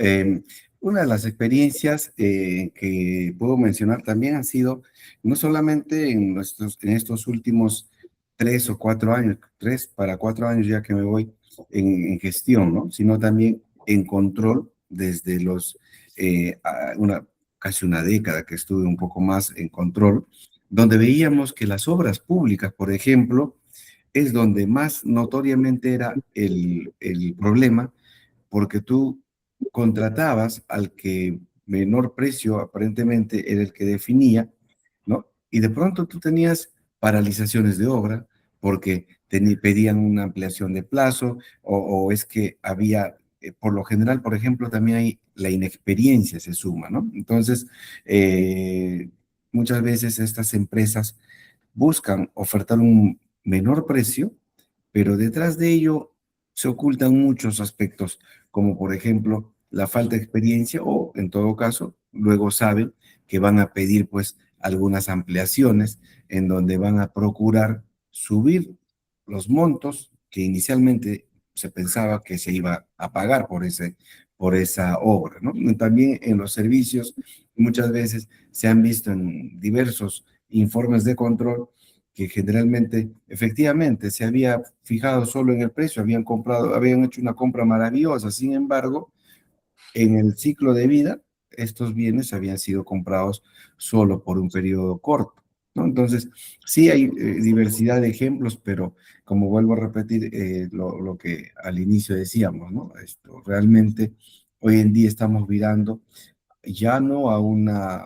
Una de las experiencias que puedo mencionar también ha sido no solamente en estos últimos 3 o 4 años, 3 para 4 años ya que me voy en gestión, ¿no? Sino también en control desde casi una década que estuve un poco más en control, donde veíamos que las obras públicas, por ejemplo, es donde más notoriamente era el problema porque tú contratabas al que menor precio aparentemente era el que definía, ¿no? Y de pronto tú tenías paralizaciones de obra porque pedían una ampliación de plazo o es que había, por lo general, por ejemplo, también hay la inexperiencia se suma, ¿no? Entonces, muchas veces estas empresas buscan ofertar un menor precio, pero detrás de ello se ocultan muchos aspectos, como por ejemplo la falta de experiencia o en todo caso, luego saben que van a pedir pues algunas ampliaciones en donde van a procurar subir los montos que inicialmente se pensaba que se iba a pagar por esa obra, ¿no? También en los servicios muchas veces se han visto en diversos informes de control que generalmente, efectivamente, se había fijado solo en el precio, habían hecho una compra maravillosa. Sin embargo, en el ciclo de vida, estos bienes habían sido comprados solo por un periodo corto, ¿no? Entonces, sí hay diversidad de ejemplos, pero como vuelvo a repetir lo que al inicio decíamos, ¿no? Realmente hoy en día estamos virando ya no a una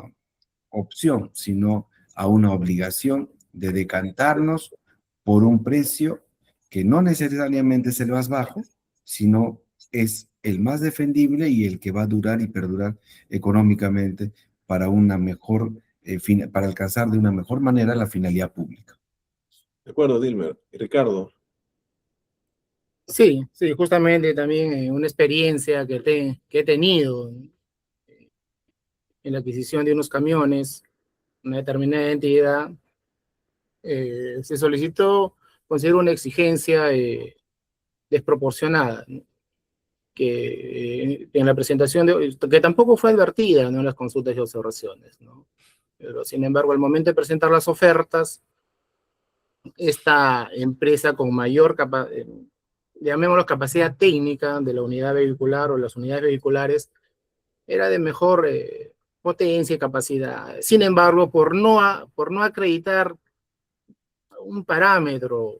opción, sino a una obligación de decantarnos por un precio que no necesariamente es el más bajo, sino es el más defendible y el que va a durar y perdurar económicamente para para alcanzar de una mejor manera la finalidad pública. De acuerdo, Dilmer. Ricardo. Sí, sí, justamente también una experiencia que he tenido en la adquisición de unos camiones, una determinada entidad, se solicitó, considero una exigencia desproporcionada, ¿no? Que en la presentación, que tampoco fue advertida, ¿no?, en las consultas y observaciones, ¿no? Pero sin embargo, al momento de presentar las ofertas, esta empresa con mayor llamémoslo capacidad técnica de la unidad vehicular o las unidades vehiculares, era de mejor potencia y capacidad. Sin embargo, por no acreditar un parámetro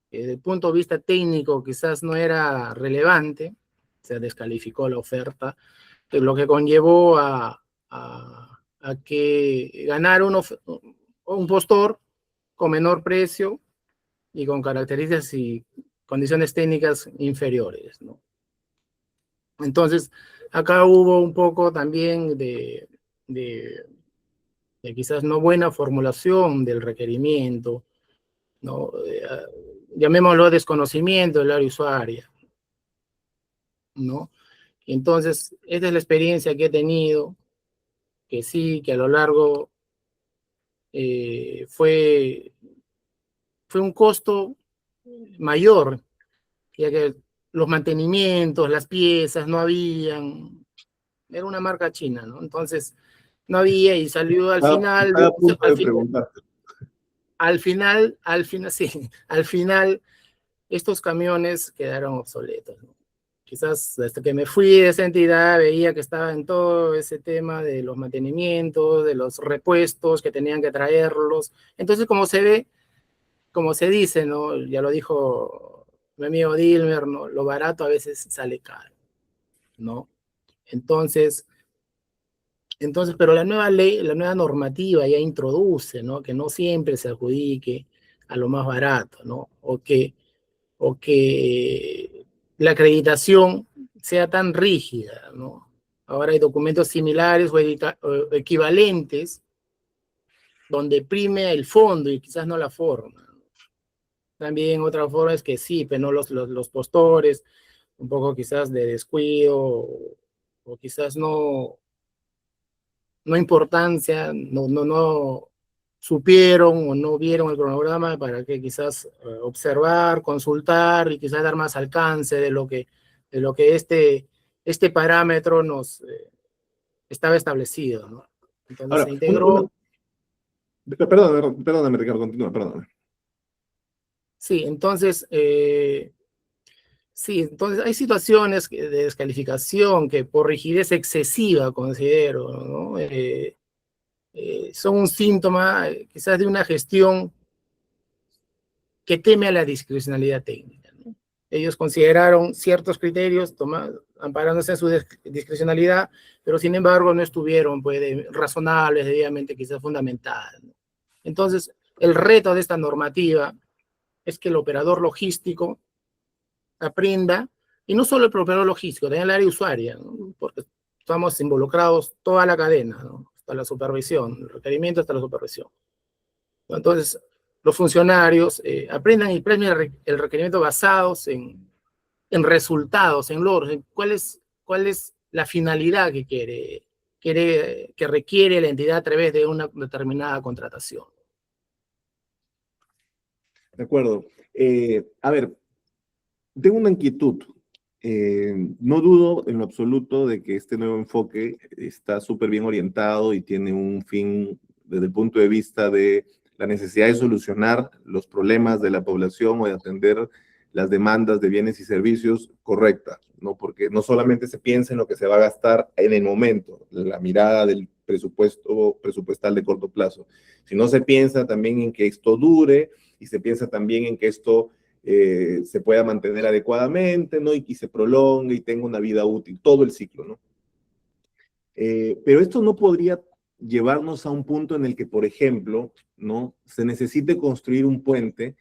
que desde el punto de vista técnico quizás no era relevante, se descalificó la oferta, lo que conllevó a que ganara un postor con menor precio y con características y condiciones técnicas inferiores, ¿no? Entonces, acá hubo un poco también de quizás no buena formulación del requerimiento, ¿no? Llamémoslo desconocimiento del área usuaria, ¿no? Entonces, esta es la experiencia que he tenido, que sí, que a lo largo fue un costo mayor, ya que los mantenimientos, las piezas no habían, era una marca china, ¿no? Entonces, no había y salió al final, Estaba a punto de preguntarte. al final, sí, al final estos camiones quedaron obsoletos, ¿no? Quizás desde que me fui de esa entidad veía que estaba en todo ese tema de los mantenimientos, de los repuestos que tenían que traerlos. Entonces, como se ve, como se dice, ¿no? Ya lo dijo mi amigo Dilmer, ¿no? Lo barato a veces sale caro, ¿no? Entonces, pero la nueva ley, la nueva normativa ya introduce, ¿no?, que no siempre se adjudique a lo más barato, ¿no? O que la acreditación sea tan rígida, ¿no? Ahora hay documentos similares o equivalentes donde prime el fondo y quizás no la forma. También otra forma es que sí, pero no los postores, un poco quizás de descuido o quizás no importancia, no supieron o no vieron el cronograma para que quizás observar, consultar y quizás dar más alcance de lo que este parámetro nos estaba establecido, ¿no? Entonces Ahora, se integró. Perdóname, Ricardo, continúa, perdóname. Sí, entonces hay situaciones de descalificación que por rigidez excesiva, considero, ¿no? Son un síntoma quizás de una gestión que teme a la discrecionalidad técnica, ¿no? Ellos consideraron ciertos criterios, amparándose en su discrecionalidad, pero sin embargo no estuvieron, pues, razonables, debidamente quizás fundamentadas, ¿no? Entonces, el reto de esta normativa es que el operador logístico aprenda, y no solo el operador logístico, también el área usuaria, ¿no? Porque estamos involucrados toda la cadena, ¿no? Hasta la supervisión, el requerimiento hasta la supervisión. Entonces, los funcionarios aprendan y premien el requerimiento basados en resultados, en logros, en cuál es la finalidad que requiere la entidad a través de una determinada contratación. De acuerdo. A ver, tengo una inquietud. No dudo en lo absoluto de que este nuevo enfoque está súper bien orientado y tiene un fin desde el punto de vista de la necesidad de solucionar los problemas de la población o de atender las demandas de bienes y servicios correcta, ¿no? Porque no solamente se piensa en lo que se va a gastar en el momento, la mirada del presupuestal de corto plazo, sino se piensa también en que esto dure y se piensa también en que esto se pueda mantener adecuadamente, ¿no? Y se prolongue y tenga una vida útil, todo el ciclo, ¿no? Pero esto no podría llevarnos a un punto en el que, por ejemplo, ¿no?, se necesite construir un puente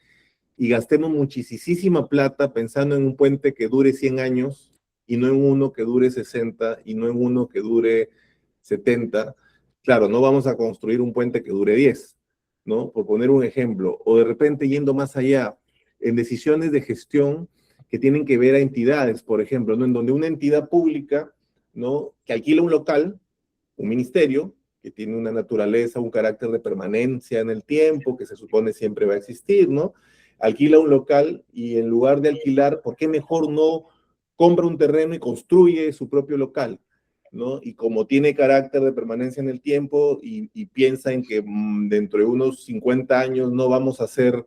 y gastemos muchísima plata pensando en un puente que dure 100 años y no en uno que dure 60 y no en uno que dure 70. Claro, no vamos a construir un puente que dure 10, ¿no? Por poner un ejemplo. O de repente yendo más allá, en decisiones de gestión que tienen que ver a entidades, por ejemplo, ¿no?, en donde una entidad pública, ¿no?, que alquila un local, un ministerio que tiene una naturaleza, un carácter de permanencia en el tiempo, que se supone siempre va a existir, ¿no? Alquila un local y en lugar de alquilar, ¿por qué mejor no compra un terreno y construye su propio local? ¿No? Y como tiene carácter de permanencia en el tiempo y piensa en que dentro de unos 50 años no vamos a ser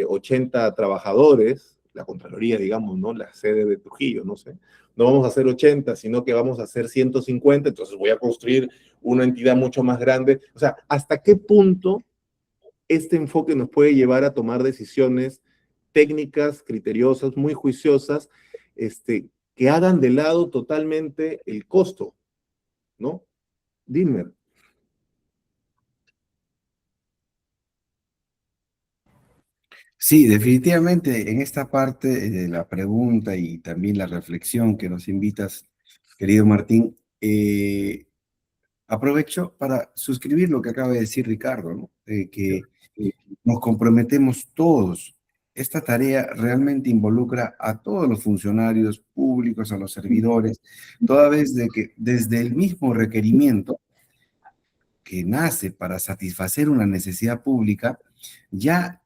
80 trabajadores, la Contraloría, digamos, ¿no? La sede de Trujillo, no sé, no vamos a hacer 80, sino que vamos a hacer 150, entonces voy a construir una entidad mucho más grande. O sea, ¿hasta qué punto este enfoque nos puede llevar a tomar decisiones técnicas, criteriosas, muy juiciosas, que hagan de lado totalmente el costo, ¿no? Dime. Sí, definitivamente en esta parte de la pregunta y también la reflexión que nos invitas, querido Martín, aprovecho para suscribir lo que acaba de decir Ricardo, ¿no? Que nos comprometemos todos. Esta tarea realmente involucra a todos los funcionarios públicos, a los servidores, toda vez de que desde el mismo requerimiento que nace para satisfacer una necesidad pública, ya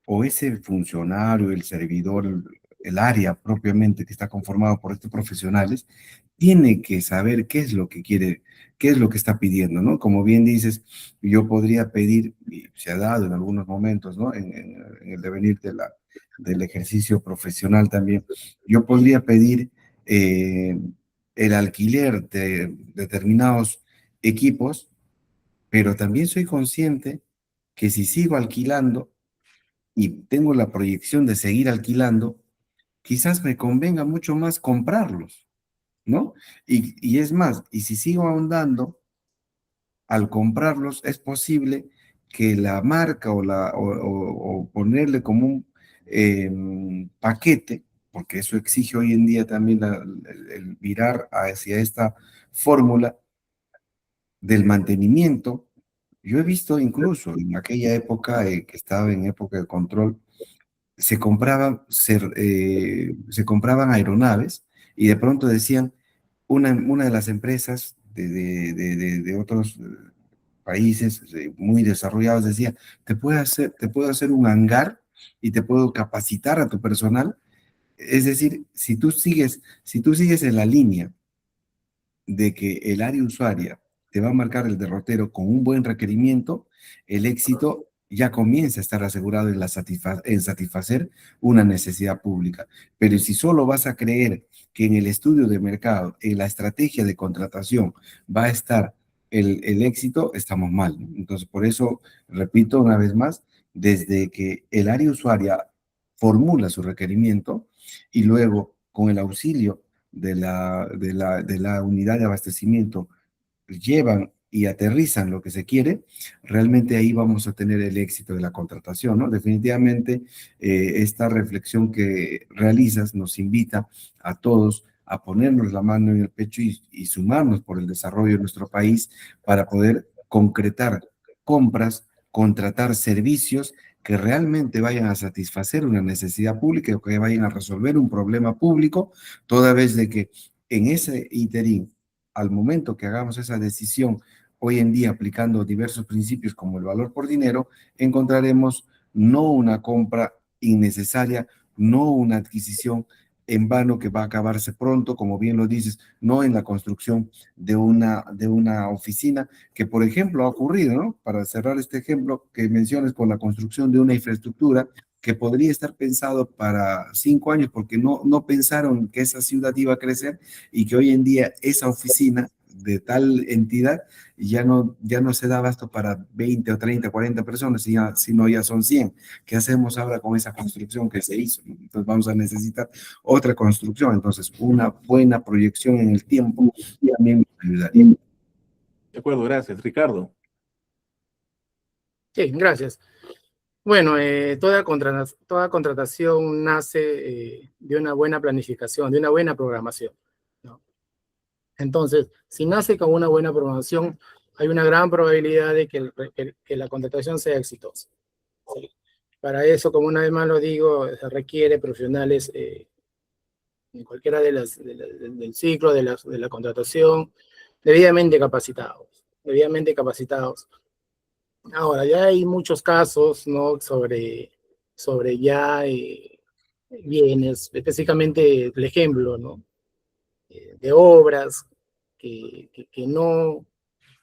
o ese funcionario, el servidor, el área propiamente que está conformado por estos profesionales, tiene que saber qué es lo que quiere, qué es lo que está pidiendo, ¿no? Como bien dices, yo podría pedir, y se ha dado en algunos momentos, ¿no? En el devenir del ejercicio profesional también, yo podría pedir el alquiler de determinados equipos, pero también soy consciente que si sigo alquilando, y tengo la proyección de seguir alquilando, quizás me convenga mucho más comprarlos, ¿no? Y es más, y si sigo ahondando, al comprarlos es posible que la marca o ponerle como un paquete, porque eso exige hoy en día también el mirar hacia esta fórmula del mantenimiento. Yo he visto incluso en aquella época que estaba en época de control, se compraban aeronaves y de pronto decían, una de las empresas de otros países muy desarrollados decía, te puedo hacer un hangar y te puedo capacitar a tu personal. Es decir, si tú sigues en la línea de que el área usuaria te va a marcar el derrotero con un buen requerimiento, el éxito ya comienza a estar asegurado en satisfacer una necesidad pública. Pero si solo vas a creer que en el estudio de mercado, en la estrategia de contratación, va a estar el éxito, estamos mal, ¿no? Entonces, por eso, repito una vez más, desde que el área usuaria formula su requerimiento y luego con el auxilio de la unidad de abastecimiento llevan y aterrizan lo que se quiere, realmente ahí vamos a tener el éxito de la contratación, ¿no? Definitivamente esta reflexión que realizas nos invita a todos a ponernos la mano en el pecho y sumarnos por el desarrollo de nuestro país para poder concretar compras, contratar servicios que realmente vayan a satisfacer una necesidad pública o que vayan a resolver un problema público, toda vez de que en ese interín, al momento que hagamos esa decisión, hoy en día aplicando diversos principios como el valor por dinero, encontraremos no una compra innecesaria, no una adquisición en vano que va a acabarse pronto, como bien lo dices, no en la construcción de una oficina, que por ejemplo ha ocurrido, ¿no? Para cerrar este ejemplo que mencionas con la construcción de una infraestructura que podría estar pensado para 5 años porque no pensaron que esa ciudad iba a crecer y que hoy en día esa oficina de tal entidad ya no se da abasto para 20 o 30, 40 personas, sino ya son 100. ¿Qué hacemos ahora con esa construcción que se hizo? Entonces vamos a necesitar otra construcción. Entonces, una buena proyección en el tiempo también nos ayudaría. De acuerdo, gracias. Ricardo. Sí, gracias. Bueno, toda contratación nace de una buena planificación, de una buena programación, ¿no? Entonces, si nace con una buena programación, hay una gran probabilidad de que la contratación sea exitosa, ¿sí? Para eso, como una vez más lo digo, se requiere profesionales en cualquiera del ciclo de la contratación, debidamente capacitados, debidamente capacitados. Ahora, ya hay muchos casos, ¿no? Sobre ya bienes, específicamente el ejemplo, ¿no? De obras que no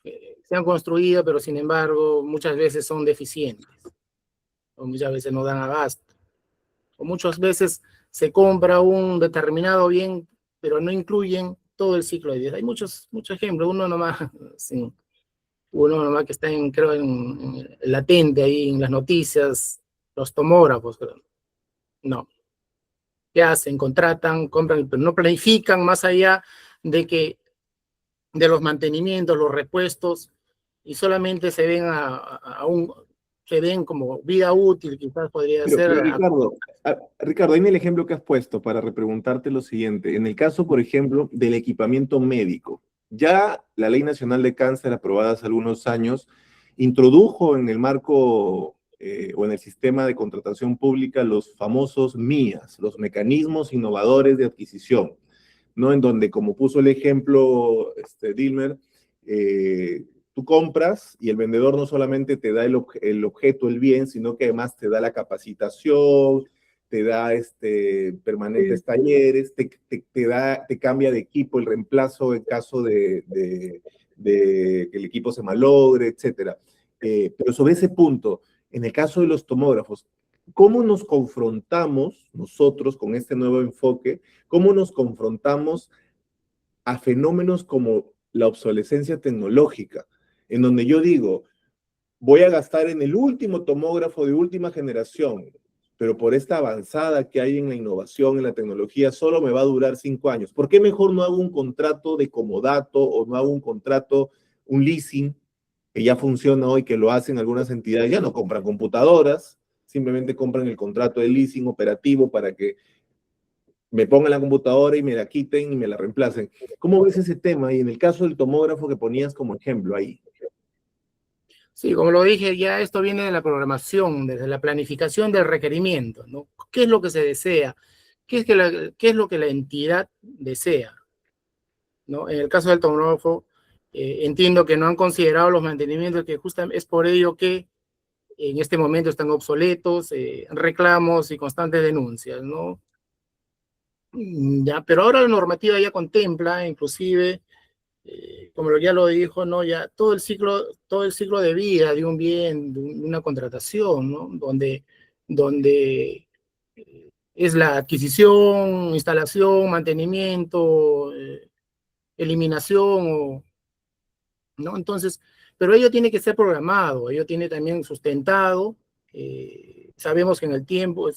se han construido, pero sin embargo muchas veces son deficientes, o muchas veces no dan abasto, o muchas veces se compra un determinado bien, pero no incluyen todo el ciclo de vida. Hay muchos ejemplos, uno nomás, sí, uno nomás que está creo, en latente ahí en las noticias, los tomógrafos, no. ¿Qué hacen? Contratan, compran, pero no planifican más allá de que de los mantenimientos, los repuestos, y solamente se ven se ven como vida útil, quizás podría ser. Pero Ricardo, Ricardo, dime el ejemplo que has puesto para repreguntarte lo siguiente. En el caso, por ejemplo, del equipamiento médico, ya la Ley Nacional de Cáncer, aprobada hace algunos años, introdujo en el marco o en el sistema de contratación pública los famosos MIAs, los mecanismos innovadores de adquisición, ¿no? En donde, como puso el ejemplo Dilmer, tú compras y el vendedor no solamente te da el objeto, el bien, sino que además te da la capacitación, te da permanentes talleres, te cambia de equipo el reemplazo en caso de que el equipo se malogre, etc. Pero sobre ese punto, en el caso de los tomógrafos, ¿cómo nos confrontamos nosotros con este nuevo enfoque? ¿Cómo nos confrontamos a fenómenos como la obsolescencia tecnológica, en donde yo digo, voy a gastar en el último tomógrafo de última generación, pero por esta avanzada que hay en la innovación, en la tecnología, solo me va a durar 5 años? ¿Por qué mejor no hago un contrato de comodato o no hago un contrato, un leasing, que ya funciona hoy, que lo hacen algunas entidades? Ya no compran computadoras, simplemente compran el contrato de leasing operativo para que me pongan la computadora y me la quiten y me la reemplacen. ¿Cómo ves ese tema? Y en el caso del tomógrafo que ponías como ejemplo ahí. Sí, como lo dije, ya esto viene de la programación, desde la planificación del requerimiento, ¿no? ¿Qué es lo que se desea? ¿Qué es lo que la entidad desea? ¿No? En el caso del tomógrafo, entiendo que no han considerado los mantenimientos, que justamente es por ello que en este momento están obsoletos, reclamos y constantes denuncias, ¿no? Ya, pero ahora la normativa ya contempla, inclusive, como ya lo dijo, ¿no? Ya todo el ciclo de vida de un bien, de una contratación, ¿no? Donde es la adquisición, instalación, mantenimiento, eliminación, ¿no? Entonces, pero ello tiene que ser programado, ello tiene también sustentado. Sabemos que en el tiempo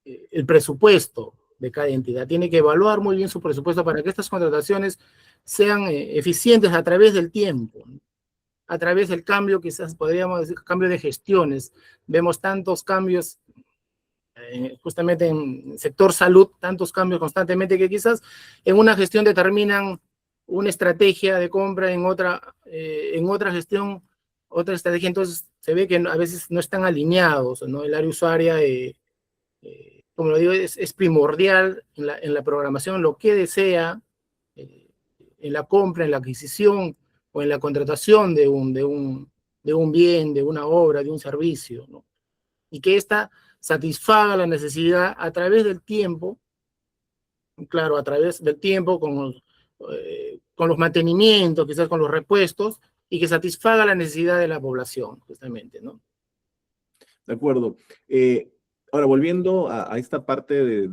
el presupuesto de cada entidad tiene que evaluar muy bien su presupuesto para que estas contrataciones sean eficientes a través del tiempo, ¿no? A través del cambio, quizás podríamos decir, cambio de gestiones. Vemos tantos cambios, justamente en el sector salud, tantos cambios constantemente que quizás en una gestión determinan una estrategia de compra, en otra gestión, otra estrategia. Entonces se ve que a veces no están alineados, ¿no? El área usuaria, como lo digo, es primordial en la programación, lo que desea en la compra, en la adquisición o en la contratación de un bien, de una obra, de un servicio, ¿no? Y que ésta satisfaga la necesidad a través del tiempo, claro, a través del tiempo con los mantenimientos, quizás con los repuestos, y que satisfaga la necesidad de la población, justamente, ¿no? De acuerdo. Ahora, volviendo a esta parte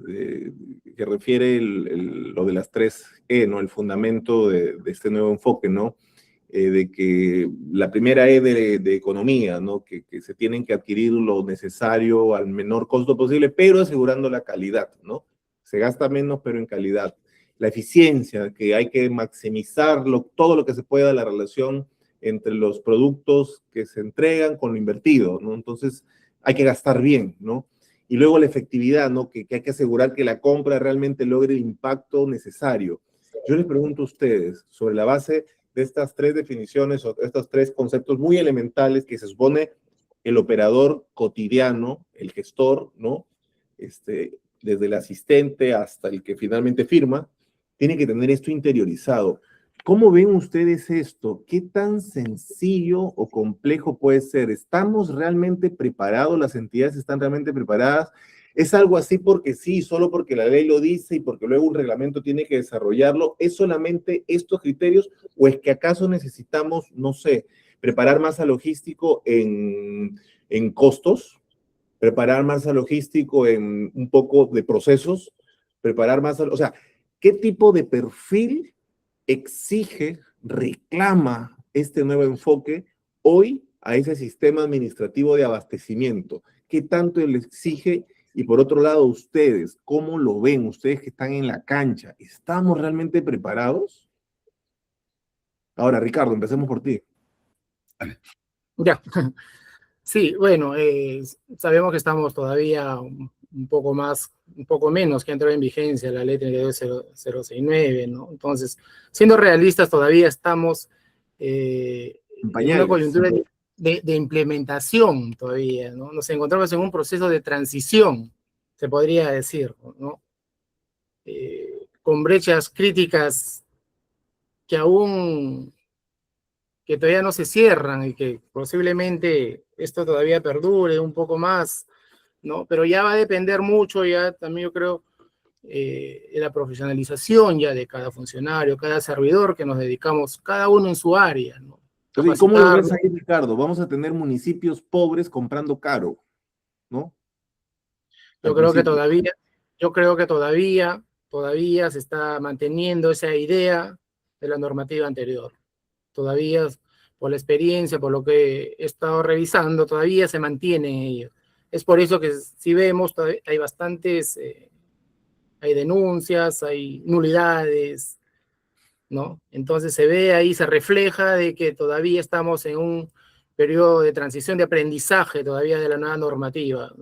que refiere lo de las 3E, ¿no? El fundamento de este nuevo enfoque, ¿no? De que la primera E de economía, ¿no? Que se tienen que adquirir lo necesario al menor costo posible, pero asegurando la calidad, ¿no? Se gasta menos, pero en calidad. La eficiencia, que hay que maximizar todo lo que se pueda, la relación entre los productos que se entregan con lo invertido, ¿no? Entonces, hay que gastar bien, ¿no? Y luego la efectividad, ¿no? Que hay que asegurar que la compra realmente logre el impacto necesario. Yo les pregunto a ustedes, sobre la base de estas 3 definiciones o estos 3 conceptos muy elementales que se supone el operador cotidiano, el gestor, ¿no? desde el asistente hasta el que finalmente firma, tiene que tener esto interiorizado. ¿Cómo ven ustedes esto? ¿Qué tan sencillo o complejo puede ser? ¿Estamos realmente preparados? ¿Las entidades están realmente preparadas? ¿Es algo así porque sí, solo porque la ley lo dice y porque luego un reglamento tiene que desarrollarlo? ¿Es solamente estos criterios o es que acaso necesitamos, no sé, preparar masa logístico en costos, preparar masa logístico en un poco de procesos, preparar masa, o sea, ¿qué tipo de perfil exige, reclama este nuevo enfoque hoy a ese sistema administrativo de abastecimiento? ¿Qué tanto le exige? Y por otro lado, ustedes, ¿cómo lo ven? Ustedes que están en la cancha, ¿estamos realmente preparados? Ahora, Ricardo, empecemos por ti. Ya. Sí, bueno, sabemos que estamos todavía un poco más, un poco menos que entró en vigencia la ley 32069, ¿no? Entonces, siendo realistas, todavía estamos En en una pañales. coyuntura de implementación todavía, ¿no? Nos encontramos en un proceso de transición, se podría decir, ¿no? Con brechas críticas que aún que todavía no se cierran y que posiblemente esto todavía perdure un poco más, ¿no? Pero ya va a depender mucho, ya también yo creo, de la profesionalización ya de cada funcionario, cada servidor que nos dedicamos, cada uno en su área, ¿no? Entonces, ¿y cómo lo Capacitar. ves ahí, Ricardo? Vamos a tener municipios pobres comprando caro, ¿no? Al Yo creo que principio. todavía, yo creo que todavía se está manteniendo esa idea de la normativa anterior. Todavía, por la experiencia, por lo que he estado revisando, todavía se mantiene en ello. Es por eso que si vemos, hay bastantes, hay denuncias, hay nulidades, ¿no? Entonces se ve ahí, se refleja de que todavía estamos en un periodo de transición de aprendizaje todavía de la nueva normativa,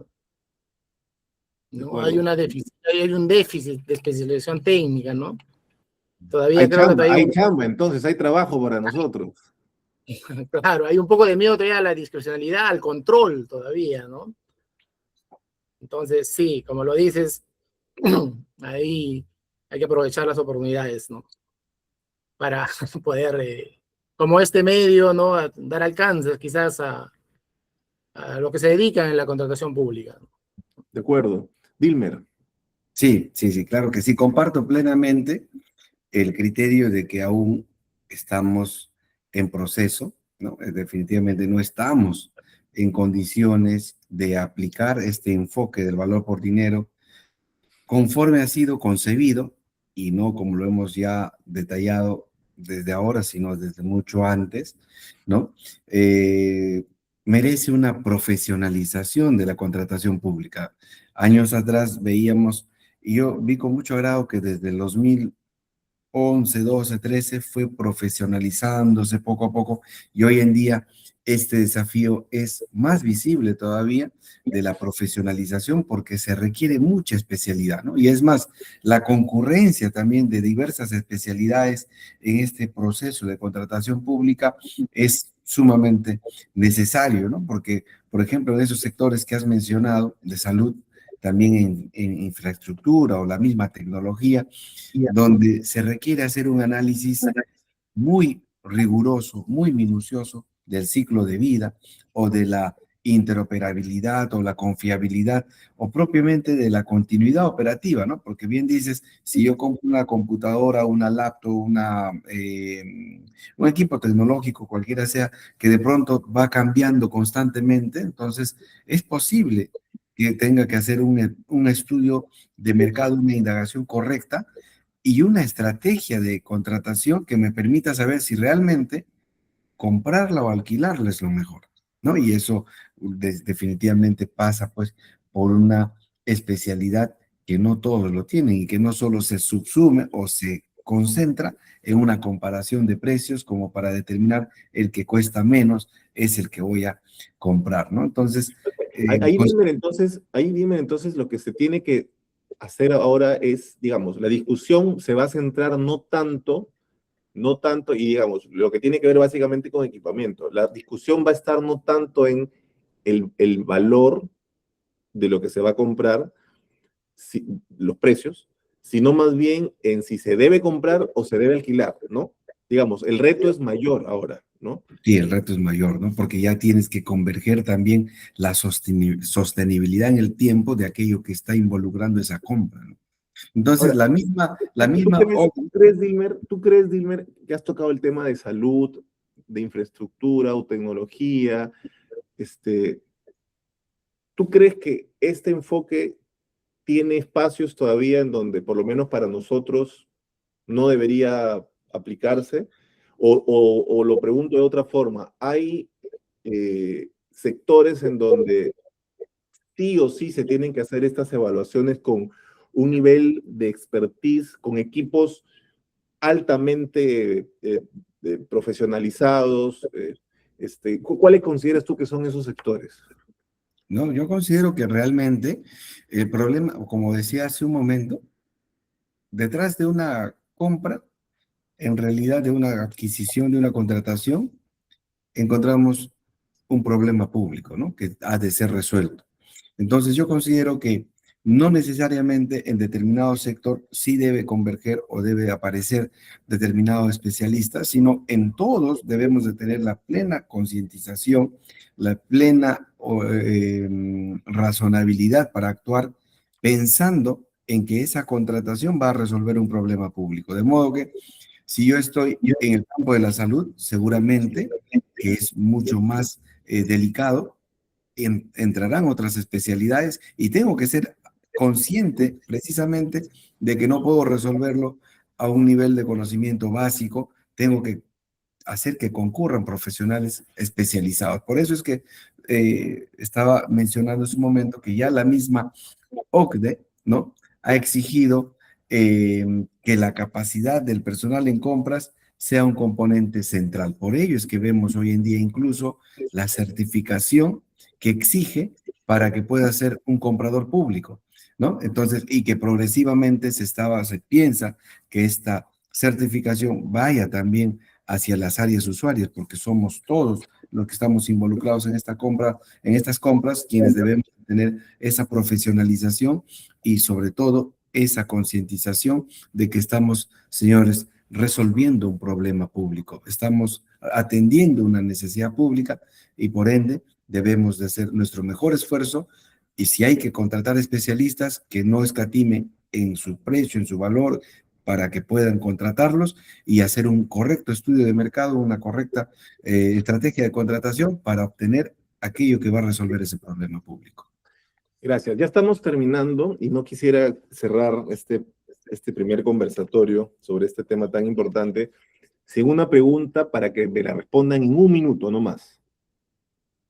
De ¿no? acuerdo. Hay un déficit de especialización técnica, ¿no? Todavía creo que todavía Hay chamba, entonces hay trabajo para nosotros. claro, hay un poco de miedo todavía a la discrecionalidad, al control todavía, ¿no? Entonces, sí, como lo dices, ahí hay que aprovechar las oportunidades, ¿no? Para poder, como este medio, ¿no? A dar alcance quizás a lo que se dedica en la contratación pública, ¿no? De acuerdo. Dilmer. Sí, sí, sí, claro que sí. Comparto plenamente el criterio de que aún estamos en proceso, ¿no? Definitivamente no estamos en condiciones de aplicar este enfoque del valor por dinero conforme ha sido concebido y no como lo hemos ya detallado desde ahora, sino desde mucho antes, ¿no? Merece una profesionalización de la contratación pública. Años atrás veíamos, y yo vi con mucho agrado que desde el 2011, 12, 13 fue profesionalizándose poco a poco y hoy en día este desafío es más visible todavía de la profesionalización porque se requiere mucha especialidad, ¿no? Y es más, la concurrencia también de diversas especialidades en este proceso de contratación pública es sumamente necesario, ¿no? Porque, por ejemplo, en esos sectores que has mencionado de salud, también en infraestructura o la misma tecnología, donde se requiere hacer un análisis muy riguroso, muy minucioso del ciclo de vida o de la interoperabilidad o la confiabilidad o propiamente de la continuidad operativa, ¿no? Porque bien dices, si yo compro una computadora, una laptop, un equipo tecnológico, cualquiera sea, que de pronto va cambiando constantemente, entonces es posible que tenga que hacer un estudio de mercado, una indagación correcta y una estrategia de contratación que me permita saber si realmente comprarla o alquilarla es lo mejor, ¿no? Y eso definitivamente pasa pues por una especialidad que no todos lo tienen y que no solo se subsume o se concentra en una comparación de precios como para determinar el que cuesta menos es el que voy a comprar, ¿no? Entonces, pues, Ahí dime entonces lo que se tiene que hacer ahora es, digamos, la discusión se va a centrar no tanto, y digamos, lo que tiene que ver básicamente con equipamiento. La discusión va a estar no tanto en el valor de lo que se va a comprar, los precios, sino más bien en si se debe comprar o se debe alquilar, ¿no? Digamos, el reto es mayor ahora, ¿no? Sí, el reto es mayor, ¿no? Porque ya tienes que converger también la sostenibilidad en el tiempo de aquello que está involucrando esa compra, ¿no? Entonces, Ahora, la ¿tú misma, crees, Dilmer, que has tocado el tema de salud, de infraestructura o tecnología? ¿Tú crees que este enfoque tiene espacios todavía en donde, por lo menos para nosotros, no debería aplicarse? O lo pregunto de otra forma, ¿hay sectores en donde sí o sí se tienen que hacer estas evaluaciones con un nivel de expertise, con equipos altamente profesionalizados? ¿Cuáles consideras tú que son esos sectores? ¿no? Yo considero que realmente el problema, como decía hace un momento, detrás de una compra, en realidad de una adquisición, de una contratación, encontramos un problema público, ¿no? Que ha de ser resuelto. Entonces yo considero que no necesariamente en determinado sector sí debe converger o debe aparecer determinado especialista, sino en todos debemos de tener la plena concientización, la plena razonabilidad para actuar pensando en que esa contratación va a resolver un problema público. De modo que si yo estoy en el campo de la salud, seguramente que es mucho más delicado, entrarán otras especialidades y tengo que ser consciente precisamente de que no puedo resolverlo a un nivel de conocimiento básico, tengo que hacer que concurran profesionales especializados. Por eso es que estaba mencionando hace un momento que ya la misma OCDE, ¿no? Ha exigido que la capacidad del personal en compras sea un componente central. Por ello es que vemos hoy en día incluso la certificación que exige para que pueda ser un comprador público, ¿no? Entonces, y que progresivamente se piensa que esta certificación vaya también hacia las áreas usuarias, porque somos todos los que estamos involucrados en esta compra, en estas compras, quienes debemos tener esa profesionalización y sobre todo esa concientización de que estamos, señores, resolviendo un problema público, estamos atendiendo una necesidad pública y por ende debemos de hacer nuestro mejor esfuerzo y si hay que contratar especialistas que no escatimen en su precio, en su valor, para que puedan contratarlos y hacer un correcto estudio de mercado, una correcta estrategia de contratación para obtener aquello que va a resolver ese problema público. Gracias. Ya estamos terminando y no quisiera cerrar este primer conversatorio sobre este tema tan importante sin una pregunta para que me la respondan en un minuto, no más.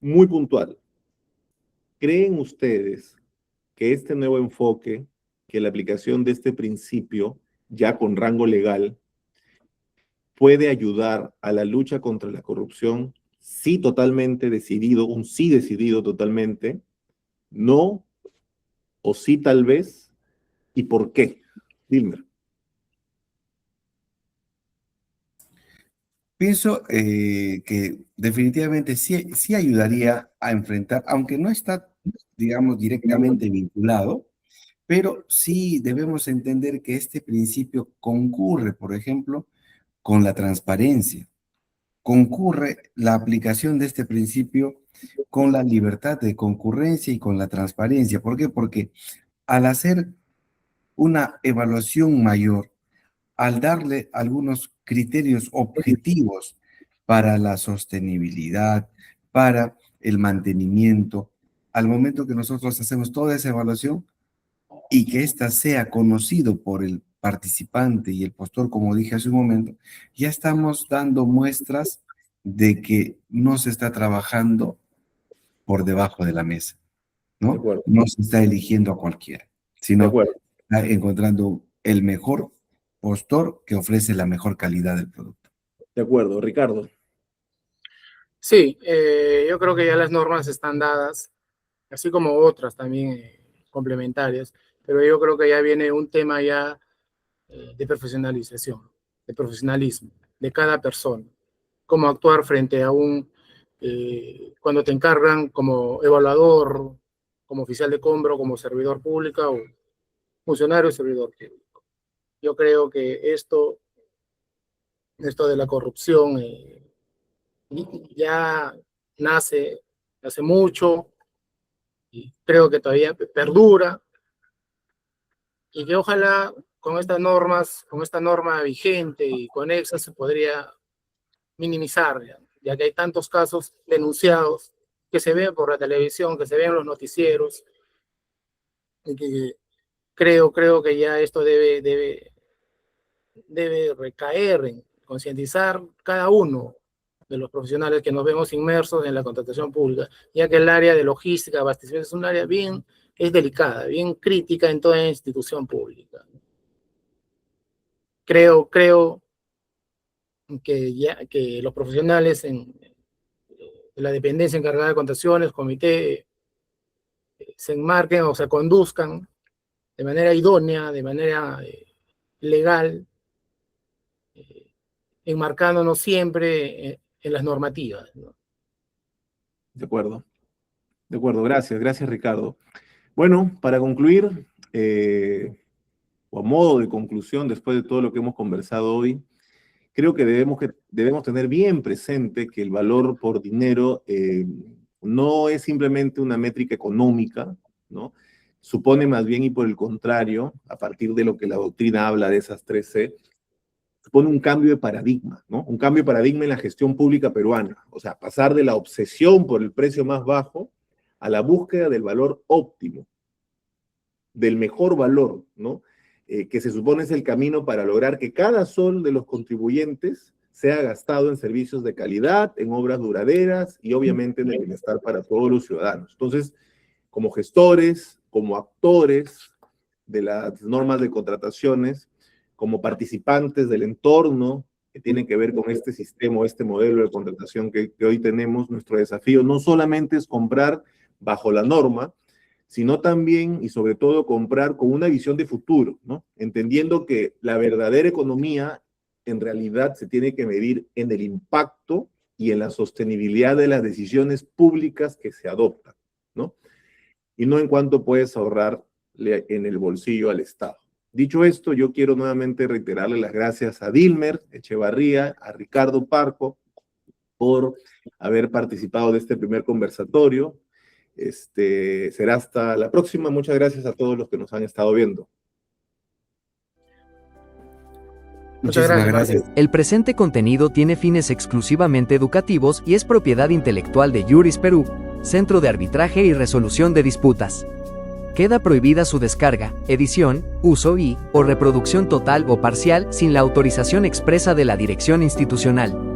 Muy puntual. ¿Creen ustedes que este nuevo enfoque, que la aplicación de este principio, ya con rango legal, puede ayudar a la lucha contra la corrupción? Sí, totalmente decidido, un sí decidido totalmente, no, o sí tal vez, ¿y por qué? Dilmer. Pienso que definitivamente sí ayudaría a enfrentar, aunque no está, digamos, directamente vinculado, pero sí debemos entender que este principio concurre, por ejemplo, con la transparencia. Concurre la aplicación de este principio con la libertad de concurrencia y con la transparencia. ¿Por qué? Porque al hacer una evaluación mayor, al darle algunos criterios objetivos para la sostenibilidad, para el mantenimiento, al momento que nosotros hacemos toda esa evaluación y que ésta sea conocido por el participante y el postor, como dije hace un momento, ya estamos dando muestras de que no se está trabajando por debajo de la mesa, De ¿no? acuerdo, No se está eligiendo a cualquiera, de sino acuerdo, está encontrando el mejor postor que ofrece la mejor calidad del producto. de acuerdo. Ricardo. Sí, yo creo que ya las normas están dadas, así como otras también complementarias, pero yo creo que ya viene un tema ya de profesionalización, de profesionalismo de cada persona, cómo actuar frente a cuando te encargan como evaluador, como oficial de compra, como servidor público funcionario o servidor público. Yo creo que esto de la corrupción ya nace hace mucho y creo que todavía perdura, y que ojalá con estas normas, con esta norma vigente y conexa se podría minimizar, ya que hay tantos casos denunciados que se ven por la televisión, que se ven en los noticieros, y que creo que ya esto debe recaer en concientizar cada uno de los profesionales que nos vemos inmersos en la contratación pública, ya que el área de logística, abastecimiento es un área es delicada, bien crítica en toda institución pública. Creo que los profesionales en la dependencia encargada de contrataciones, comité, se enmarquen o se conduzcan de manera idónea, de manera legal, enmarcándonos siempre en las normativas, ¿no? De acuerdo, gracias Ricardo. Bueno, para concluir, o a modo de conclusión, después de todo lo que hemos conversado hoy, creo que debemos tener bien presente que el valor por dinero no es simplemente una métrica económica, ¿no? Supone más bien, y por el contrario, a partir de lo que la doctrina habla de esas 3C, supone un cambio de paradigma, ¿no? Un cambio de paradigma en la gestión pública peruana. O sea, pasar de la obsesión por el precio más bajo a la búsqueda del valor óptimo, del mejor valor, ¿no? Que se supone es el camino para lograr que cada sol de los contribuyentes sea gastado en servicios de calidad, en obras duraderas y obviamente en el bienestar para todos los ciudadanos. Entonces, como gestores, como actores de las normas de contrataciones, como participantes del entorno que tienen que ver con este sistema, este modelo de contratación que hoy tenemos, nuestro desafío no solamente es comprar bajo la norma, sino también y sobre todo comprar con una visión de futuro, ¿no? Entendiendo que la verdadera economía en realidad se tiene que medir en el impacto y en la sostenibilidad de las decisiones públicas que se adoptan, ¿no? Y no en cuánto puedes ahorrarle en el bolsillo al Estado. Dicho esto, yo quiero nuevamente reiterarle las gracias a Dilmer Echevarría, a Ricardo Parco, por haber participado de este primer conversatorio. Será hasta la próxima. Muchas gracias a todos los que nos han estado viendo. Muchísimas gracias. El presente contenido tiene fines exclusivamente educativos y es propiedad intelectual de Juris Perú, Centro de Arbitraje y Resolución de Disputas. Queda prohibida su descarga, edición, uso o reproducción total o parcial sin la autorización expresa de la dirección institucional.